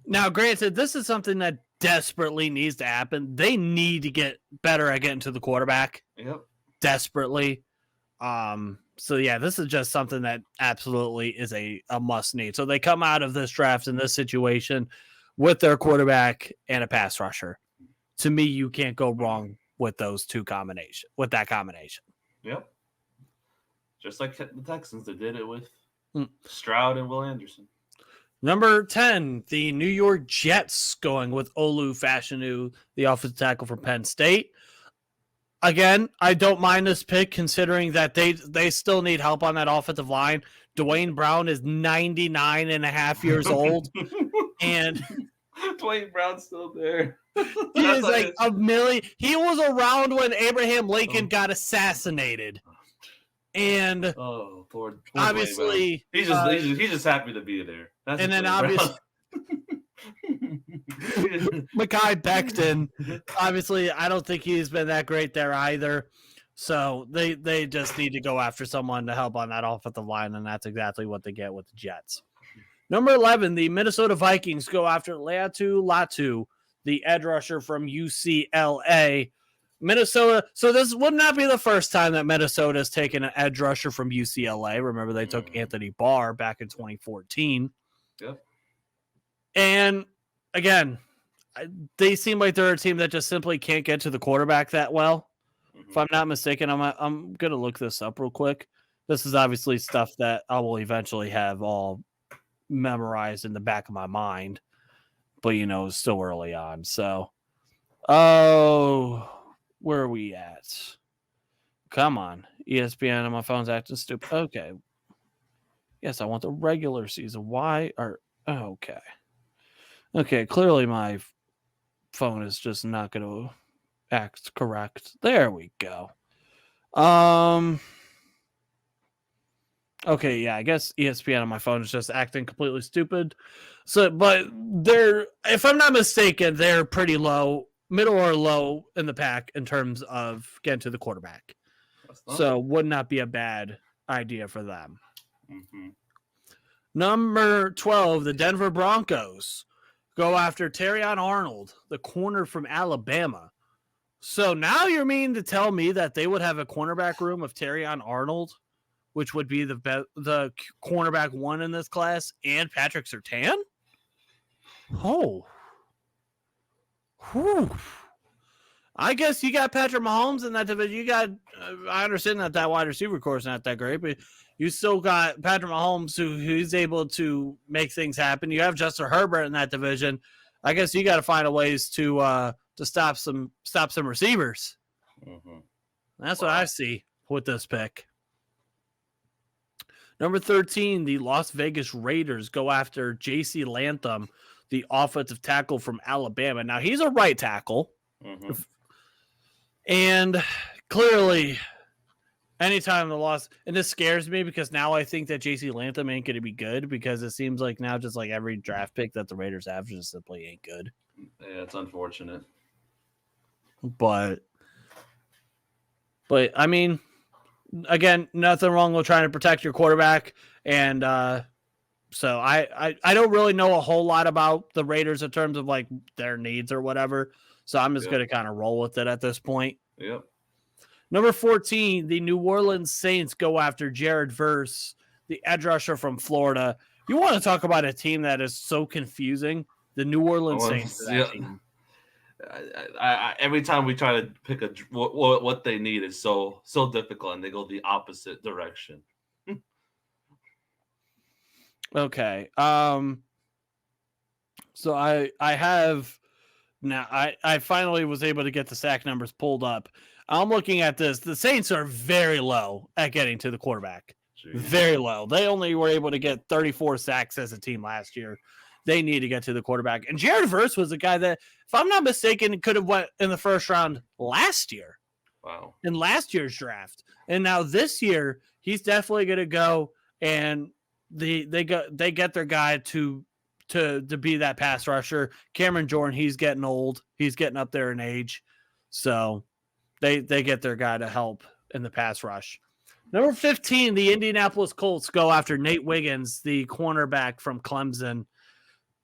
Now, granted, this is something that desperately needs to happen. They need to get better at getting to the quarterback.
Yep.
Desperately. So yeah, this is just something that absolutely is a must need. So they come out of this draft in this situation with their quarterback and a pass rusher. To me, you can't go wrong with that combination.
Yep. Just like the Texans, they did it with Stroud and Will Anderson.
Number 10, the New York Jets going with Olu Fashanu, the offensive tackle from Penn State. Again, I don't mind this pick considering that they still need help on that offensive line. Dwayne Brown is 99 and a half years old. And
Dwayne Brown's still there.
He is like a million. He was around when Abraham Lincoln got assassinated. And
poor
obviously
he's just happy to be there. That's
and then obviously Mekhi Becton, obviously, I don't think he's been that great there either. So they just need to go after someone to help on that offensive line, and that's exactly what they get with the Jets. Number 11, the Minnesota Vikings go after Laiatu Latu, the edge rusher from UCLA. Minnesota. So this would not be the first time that Minnesota has taken an edge rusher from UCLA. Remember, they took Anthony Barr back in 2014.
Yep.
And again, they seem like they're a team that just simply can't get to the quarterback that well. Mm-hmm. If I'm not mistaken, I'm going to look this up real quick. This is obviously stuff that I will eventually have all memorized in the back of my mind. But, it's still early on. So, where are we at? Come on. ESPN on my phone's acting stupid. Okay. Yes, I want the regular season. Why are... Okay. Okay, clearly my phone is just not going to act correct. There we go. Okay, yeah, I guess ESPN on my phone is just acting completely stupid. So, but if I'm not mistaken, they're pretty low, middle or low in the pack in terms of getting to the quarterback. So, would not be a bad idea for them.
Mm-hmm.
Number 12, the Denver Broncos go after Terrion Arnold, the corner from Alabama. So now you're meaning to tell me that they would have a cornerback room of Terrion Arnold, which would be the cornerback 1 in this class, and Patrick Surtain? Oh. Whew. I guess you got Patrick Mahomes in that division. You got, I understand that wide receiver core is not that great, but you still got Patrick Mahomes who's able to make things happen. You have Justin Herbert in that division. I guess you got to find a ways to stop some receivers.
Mm-hmm.
That's what I see with this pick. Number 13, the Las Vegas Raiders go after J.C. Latham, the offensive tackle from Alabama. Now, he's a right tackle.
Mm-hmm.
And clearly, anytime the loss, and this scares me because now I think that J.C. Latham ain't going to be good because it seems like now just like every draft pick that the Raiders have just simply ain't good.
Yeah, it's unfortunate.
But I mean, again, nothing wrong with trying to protect your quarterback. And so I don't really know a whole lot about the Raiders in terms of like their needs or whatever. So I'm just going to kind of roll with it at this point.
Yep.
Number 14, the New Orleans Saints go after Jarryd Verse, the edge rusher from Florida. You want to talk about a team that is so confusing? The New Orleans Saints. Team.
Every time we try to pick what they need is so difficult, and they go the opposite direction.
Okay. So I have now I finally was able to get the sack numbers pulled up. I'm looking at this. The Saints are very low at getting to the quarterback. Jeez. Very low. They only were able to get 34 sacks as a team last year. They need to get to the quarterback. And Jarryd Verse was a guy that, if I'm not mistaken, could have went in the first round last year.
Wow.
In last year's draft. And now this year, he's definitely going to go, and they get their guy to be that pass rusher. Cameron Jordan, he's getting old. He's getting up there in age. So they get their guy to help in the pass rush. Number 15, the Indianapolis Colts go after Nate Wiggins, the cornerback from Clemson.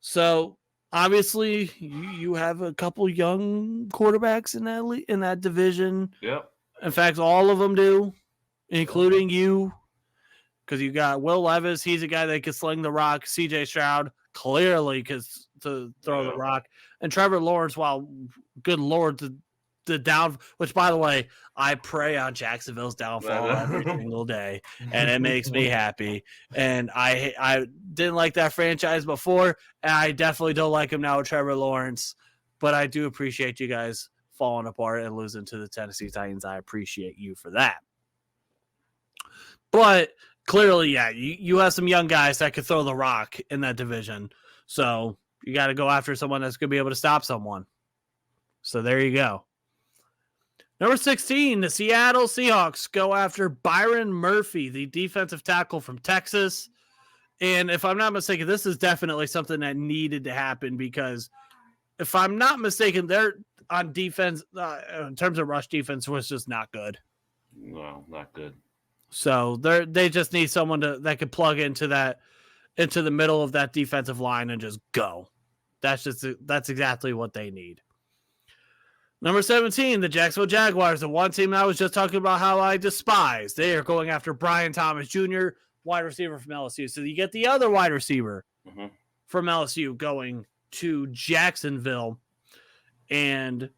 So obviously you have a couple young quarterbacks in that division.
Yep.
In fact, all of them do, including you, because you got Will Levis. He's a guy that can sling the rock. C.J. Stroud clearly to throw the rock, and Trevor Lawrence. While good Lord, the down. Which, by the way, I pray on Jacksonville's downfall every single day, and it makes me happy. And I didn't like that franchise before, and I definitely don't like him now with Trevor Lawrence. But I do appreciate you guys falling apart and losing to the Tennessee Titans. I appreciate you for that. But clearly, yeah, you have some young guys that could throw the rock in that division. So you got to go after someone that's going to be able to stop someone. So there you go. Number 16, the Seattle Seahawks go after Byron Murphy, the defensive tackle from Texas. And if I'm not mistaken, this is definitely something that needed to happen because if I'm not mistaken, they're on defense, in terms of rush defense, was just not good.
No, not good.
So they just need someone that could plug into the middle of that defensive line and just go. That's exactly what they need. Number 17, the Jacksonville Jaguars, the one team I was just talking about how I despise. They are going after Brian Thomas Jr., wide receiver from LSU. So you get the other wide receiver from LSU going to Jacksonville. And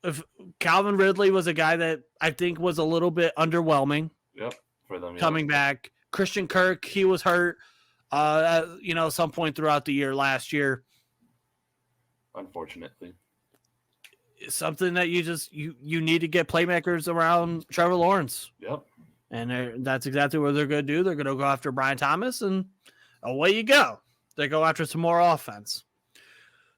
if Calvin Ridley was a guy that I think was a little bit underwhelming.
Yep, for them.
Coming back. Christian Kirk, he was hurt at some point throughout the year last year.
Unfortunately.
Something that you need to get playmakers around Trevor Lawrence.
Yep.
And that's exactly what they're going to do. They're going to go after Brian Thomas, and away you go. They go after some more offense.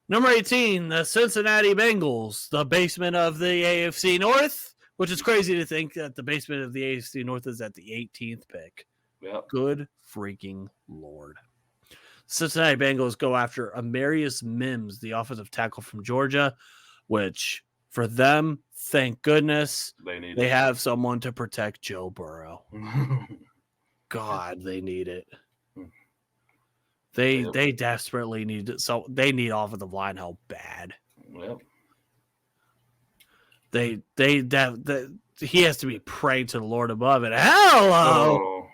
Number 18, the Cincinnati Bengals, the basement of the AFC North, which is crazy to think that the basement of the AFC North is at the 18th pick.
Yep.
Good freaking Lord. Cincinnati Bengals go after Amarius Mims, the offensive tackle from Georgia, which for them, thank goodness, they have someone to protect Joe Burrow. God, they need it. They desperately need it. So they need offensive line help bad.
Yep.
He has to be praying to the Lord above it. Hello.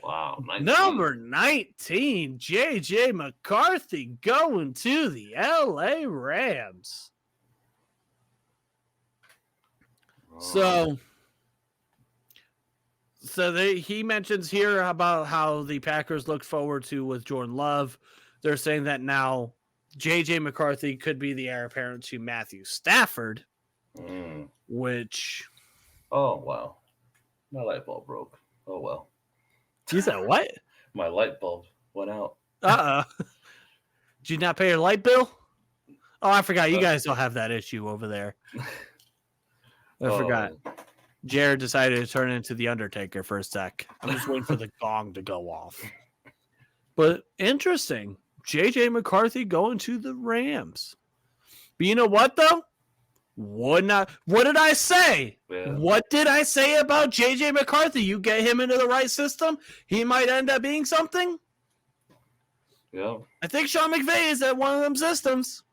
Wow. 19.
Number 19, J.J. McCarthy going to the L.A. Rams. Oh. So he mentions here about how the Packers look forward to with Jordan Love. They're saying that now J.J. McCarthy could be the heir apparent to Matthew Stafford. which...
Oh, wow. My light bulb broke. Oh, well.
You said what?
My light bulb went out.
Did you not pay your light bill? Oh, I forgot. You guys don't have that issue over there. I forgot. Jarryd decided to turn into the Undertaker for a sec. I'm just waiting for the gong to go off. But interesting. J.J. McCarthy going to the Rams. But you know what, though? What did I say?
Yeah.
What did I say about J.J. McCarthy? You get him into the right system, he might end up being something.
Yeah.
I think Sean McVay is at one of them systems.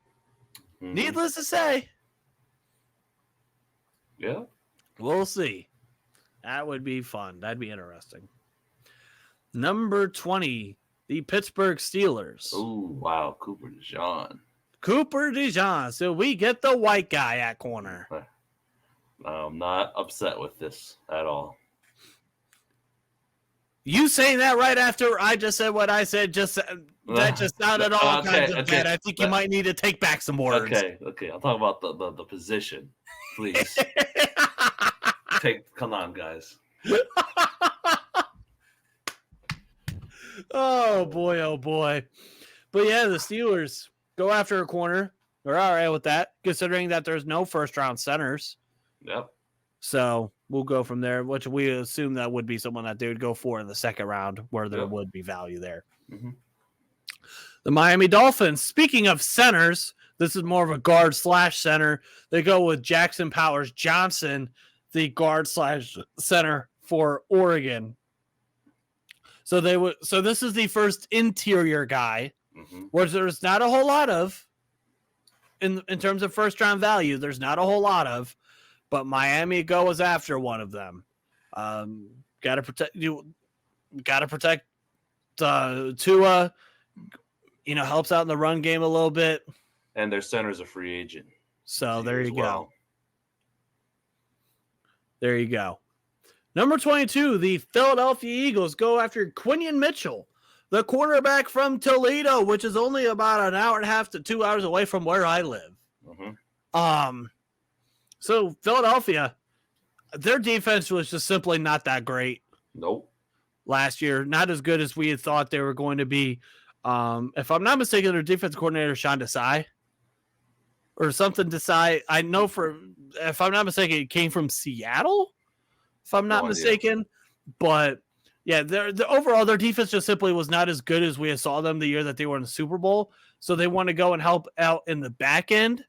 Mm-hmm. Needless to say.
Yeah.
We'll see. That would be fun. That'd be interesting. Number 20, the Pittsburgh Steelers.
Oh, wow. Cooper
DeJean. So we get the white guy at corner.
I'm not upset with this at all.
You saying that right after I just said what I said, that just sounded all kinds of bad. I think you might need to take back some words.
Okay. I'll talk about the position, please. Come on, guys.
Oh boy. But yeah, the Steelers go after a corner. They're all right with that, considering that there's no first-round centers.
Yep.
So we'll go from there, which we assume that would be someone that they would go for in the second round, where there would be value there.
Mm-hmm.
The Miami Dolphins, speaking of centers, this is more of a guard/center. They go with Jackson Powers Johnson, the guard/center for Oregon. So this is the first interior guy, where there's not a whole lot of, in terms of first round value, there's not a whole lot of, but Miami goes after one of them. Got to protect Tua. Helps out in the run game a little bit.
And their center's a free agent.
So there you go. There you go. Number 22, the Philadelphia Eagles go after Quinion Mitchell, the quarterback from Toledo, which is only about an hour and a half to 2 hours away from where I live.
Mm-hmm.
So Philadelphia, their defense was just simply not that great.
Nope.
Last year, not as good as we had thought they were going to be. If I'm not mistaken, their defense coordinator, Sean Desai, or something Desai. I know if I'm not mistaken, it came from Seattle, if I'm not mistaken. But yeah, overall, their defense just simply was not as good as we saw them the year that they were in the Super Bowl. So they want to go and help out in the back end,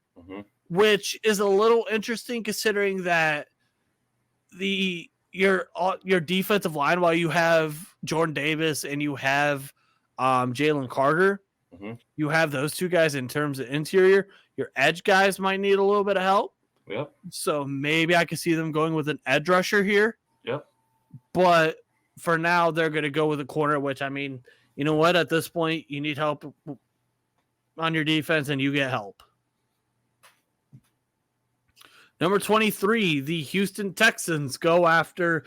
which is a little interesting considering that your defensive line, while you have Jordan Davis and you have Jalen Carter, you have those two guys in terms of interior. Your edge guys might need a little bit of help.
Yep.
So maybe I could see them going with an edge rusher here.
Yep.
But for now, they're going to go with a corner, which, I mean, you know what? At this point, you need help on your defense, and you get help. Number 23, the Houston Texans go after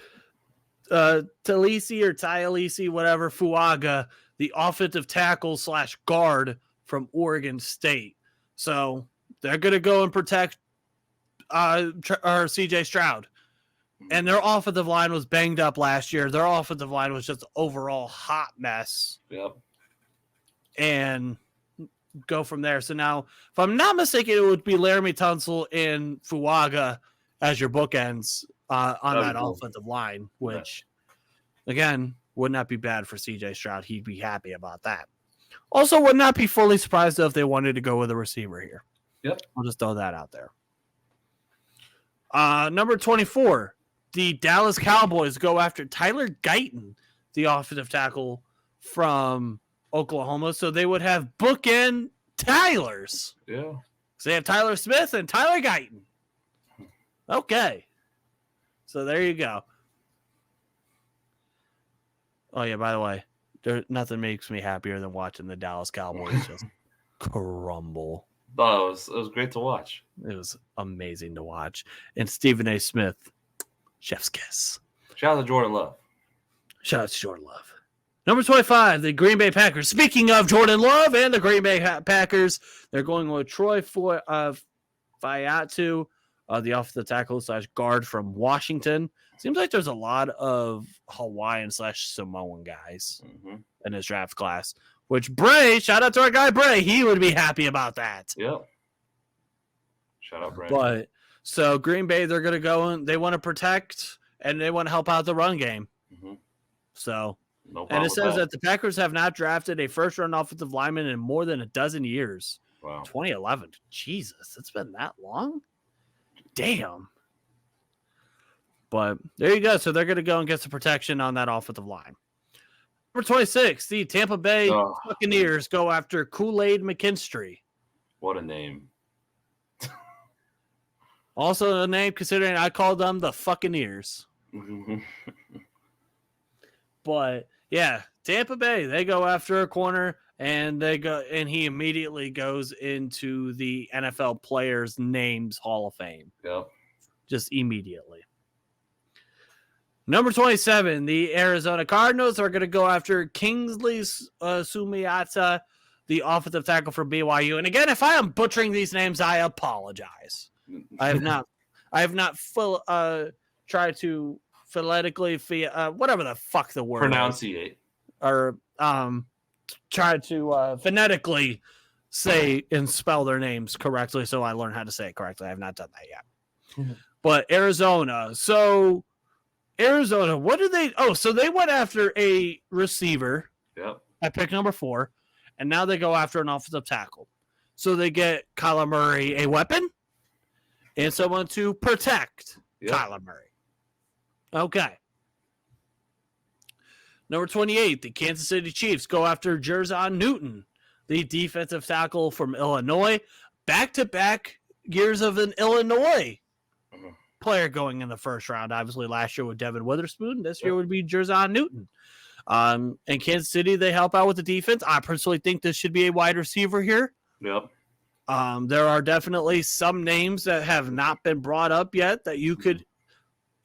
Talisi, whatever, Fuaga, the offensive tackle / guard from Oregon State. So they're going to go and protect CJ Stroud. And their offensive line was banged up last year. Their offensive line was just overall hot mess.
Yep. And
go from there. So now, if I'm not mistaken, it would be Laramie Tunsil and Fuaga as your bookends on that offensive line, which, again, would not be bad for CJ Stroud. He'd be happy about that. Also, would not be fully surprised if they wanted to go with a receiver here.
Yep.
I'll just throw that out there. Number 24, the Dallas Cowboys go after Tyler Guyton, the offensive tackle from Oklahoma. So they would have bookend Tylers.
Yeah.
So they have Tyler Smith and Tyler Guyton. Okay. So there you go. Oh, yeah, by the way, nothing makes me happier than watching the Dallas Cowboys just crumble.
Oh, it was great to watch.
It was amazing to watch. And Stephen A. Smith, chef's kiss.
Shout out to Jordan Love.
Shout out to Jordan Love. Number 25, the Green Bay Packers. Speaking of Jordan Love and the Green Bay Packers, they're going with Troy Fayatu, the offensive tackle / guard from Washington. Seems like there's a lot of Hawaiian / Samoan guys in this draft class. Which Bray, shout out to our guy Bray, he would be happy about that.
Yeah. Shout out Bray.
But so Green Bay, they're going to go and they want to protect and they want to help out the run game. So, and it says that the Packers have not drafted a first-round offensive lineman in more than a dozen years.
Wow.
2011. Jesus, it's been that long? Damn. But there you go. So they're going to go and get some protection on that offensive line. Number 26, the Tampa Bay Buccaneers go after Kool-Aid McKinstry.
What a name.
Also a name considering I called them the Fuccaneers. But yeah, Tampa Bay, they go after a corner and he immediately goes into the NFL Players Names Hall of Fame.
Yep.
Just immediately. Number 27, the Arizona Cardinals are going to go after Kingsley Sumiata, the offensive tackle for BYU. And again, if I am butchering these names, I apologize. I have not tried to phonetically, whatever the fuck the word
pronunciate
is, or try to phonetically say and spell their names correctly, so I learn how to say it correctly. I have not done that yet. But Arizona, what did they? Oh, so they went after a receiver.
Yep.
At pick number 4, and now they go after an offensive tackle. So they get Kyler Murray a weapon and someone to protect Kyler Murray. Okay. Number 28, the Kansas City Chiefs go after Jerzon Newton, the defensive tackle from Illinois. Back-to-back years of an Illinois player going in the first round. Obviously, last year with Devin Witherspoon. This year would be Jerzon Newton. And Kansas City, they help out with the defense. I personally think this should be a wide receiver here.
Yep.
There are definitely some names that have not been brought up yet that you could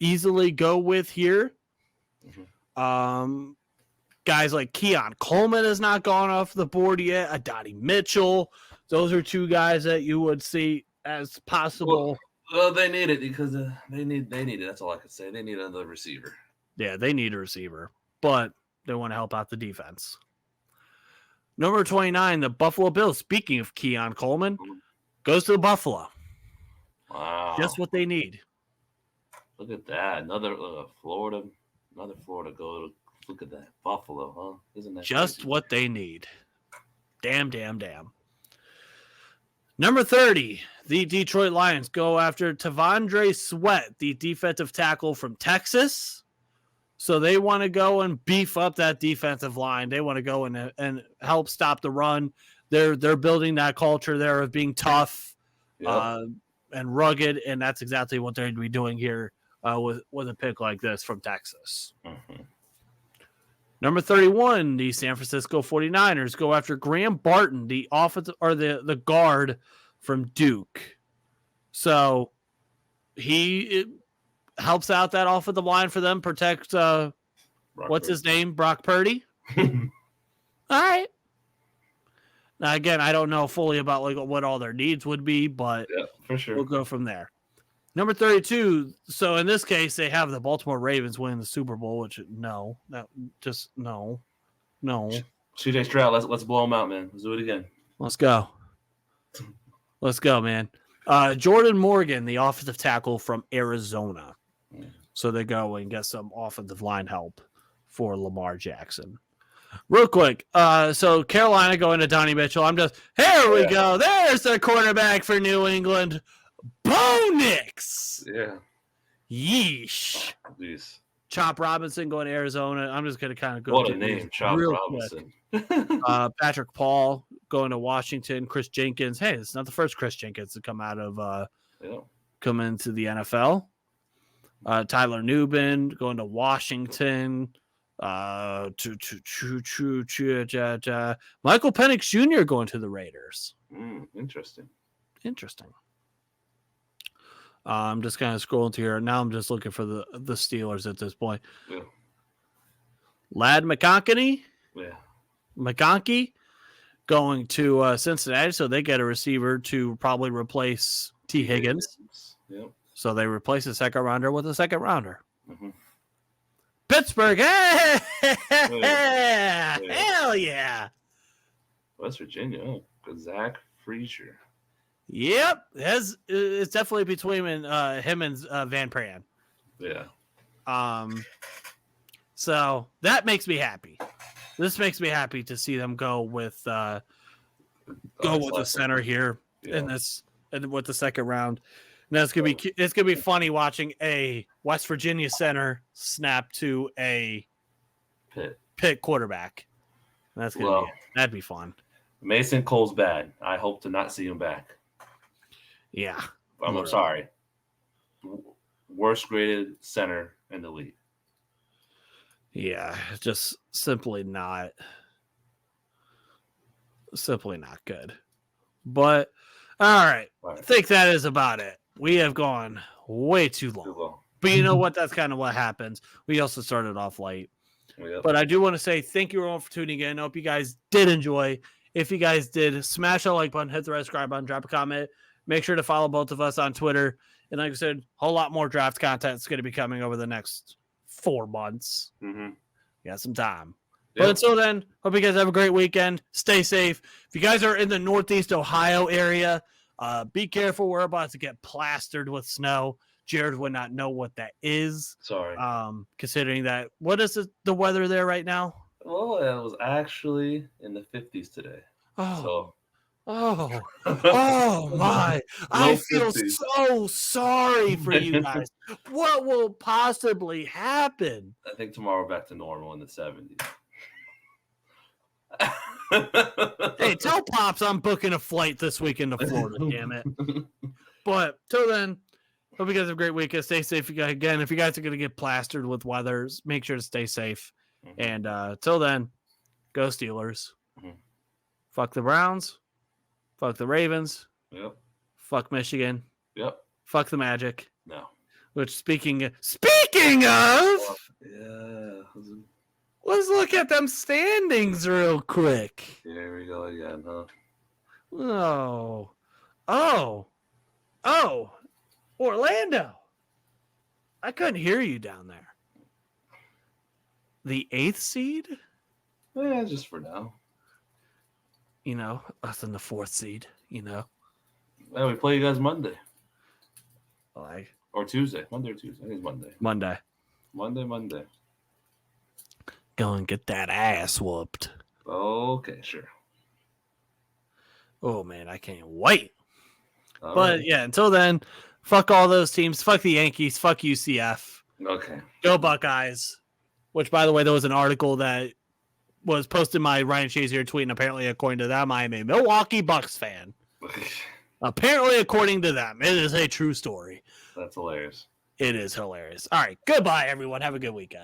easily go with here. Guys like Keon Coleman has not gone off the board yet. Adonai Mitchell. Those are two guys that you would see as possible.
Well, they need it because they need it. That's all I can say. They need another receiver.
Yeah, they need a receiver, but they want to help out the defense. Number 29, the Buffalo Bills. Speaking of Keon Coleman, goes to the Buffalo.
Wow.
Just what they need.
Look at that. Another Florida go. Look at that. Buffalo, huh? Isn't that
just
crazy?
What they need? Damn. Number 30, the Detroit Lions go after Tavondre Sweat, the defensive tackle from Texas. So they want to go and beef up that defensive line. They want to go and help stop the run. They're building that culture there of being tough and rugged, and that's exactly what they're going to be doing here with a pick like this from Texas. Number 31, the San Francisco 49ers go after Graham Barton, the offensive or the guard from Duke. So he helps out that offensive line for them, protect what's his name? Brock Purdy. All right. Now again, I don't know fully about like what all their needs would be, but
for sure.
We'll go from there. Number 32. So in this case, they have the Baltimore Ravens winning the Super Bowl, which no.
CJ Stroud, let's blow him out, man. Let's do it again.
Let's go, man. Jordan Morgan, the offensive tackle from Arizona. So they go and get some offensive line help for Lamar Jackson. Real quick, so Carolina going to Donnie Mitchell. Here we go. There's the quarterback for New England. Bo Nix.
Yeah.
Yeesh.
Jeez.
Chop Robinson going to Arizona. I'm just going to kind of go.
What a name, Chop Robinson.
Patrick Paul going to Washington. Chris Jenkins. Hey, it's not the first Chris Jenkins to come out of come into the NFL. Tyler Nubin going to Washington. Michael Penix Jr. going to the Raiders.
Interesting.
I'm just kind of scrolling through here. Now I'm just looking for the Steelers at this point.
Yeah.
Lad McConkey.
Yeah.
McConkey going to Cincinnati, so they get a receiver to probably replace T. Higgins.
Yep.
So they replace a second rounder with a second rounder.
Mm-hmm.
Pittsburgh, hey!
Yeah.
Hell yeah!
West Virginia, Zach Frazier.
Yep, it's definitely between him and Van Pran.
Yeah.
So that makes me happy. This makes me happy to see them go with the center here in this and with the second round. Now it's gonna be funny watching a West Virginia center snap to a Pitt quarterback. That's that'd be fun.
Mason Cole's bad. I hope to not see him back.
Yeah,
I'm sorry. Worst graded center in the league.
Yeah, just simply not good. But all right. I think that is about it. We have gone way too long. But you know what? That's kind of what happens. We also started off late.
Yep.
But I do want to say thank you all for tuning in. I hope you guys did enjoy. If you guys did, smash that like button, hit the red subscribe button, drop a comment. Make sure to follow both of us on Twitter. And like I said, a whole lot more draft content is going to be coming over the next 4 months.
Mm-hmm.
You got some time.
Yep.
But until then, hope you guys have a great weekend. Stay safe. If you guys are in the Northeast Ohio area, be careful. We're about to get plastered with snow. Jarryd would not know what that is.
Sorry.
Considering that, what is the weather there right now?
Well, it was actually in the 50s today.
Oh my. I feel so sorry for you guys. What will possibly happen?
I think tomorrow back to normal in the 70s.
Hey, tell Pops I'm booking a flight this weekend to Florida, damn it. But till then, hope you guys have a great weekend. Stay safe. If you guys are going to get plastered with weathers, make sure to stay safe. Mm-hmm. And till then, go Steelers. Mm-hmm. Fuck the Browns. Fuck the Ravens.
Yep.
Fuck Michigan.
Yep.
Fuck the Magic.
No.
Which speaking of,
yeah.
Let's look at them standings real quick.
Here we go again, huh?
Oh, Orlando. I couldn't hear you down there. The 8th seed?
Yeah, just for now.
You know, us in the 4th seed, you know.
Yeah, we play you guys Monday. Or Tuesday. Monday or Tuesday. I think it's Monday. Monday.
Go and get that ass whooped.
Okay, sure.
Oh, man, I can't wait.
All
but,
right.
Yeah, until then, fuck all those teams. Fuck the Yankees. Fuck UCF.
Okay.
Go Buckeyes. Which, by the way, there was an article that was posted by Ryan Shazier tweet, and apparently, according to them, I am a Milwaukee Bucks fan. Apparently, according to them, it is a true story.
That's hilarious.
It is hilarious. All right. Goodbye, everyone. Have a good weekend.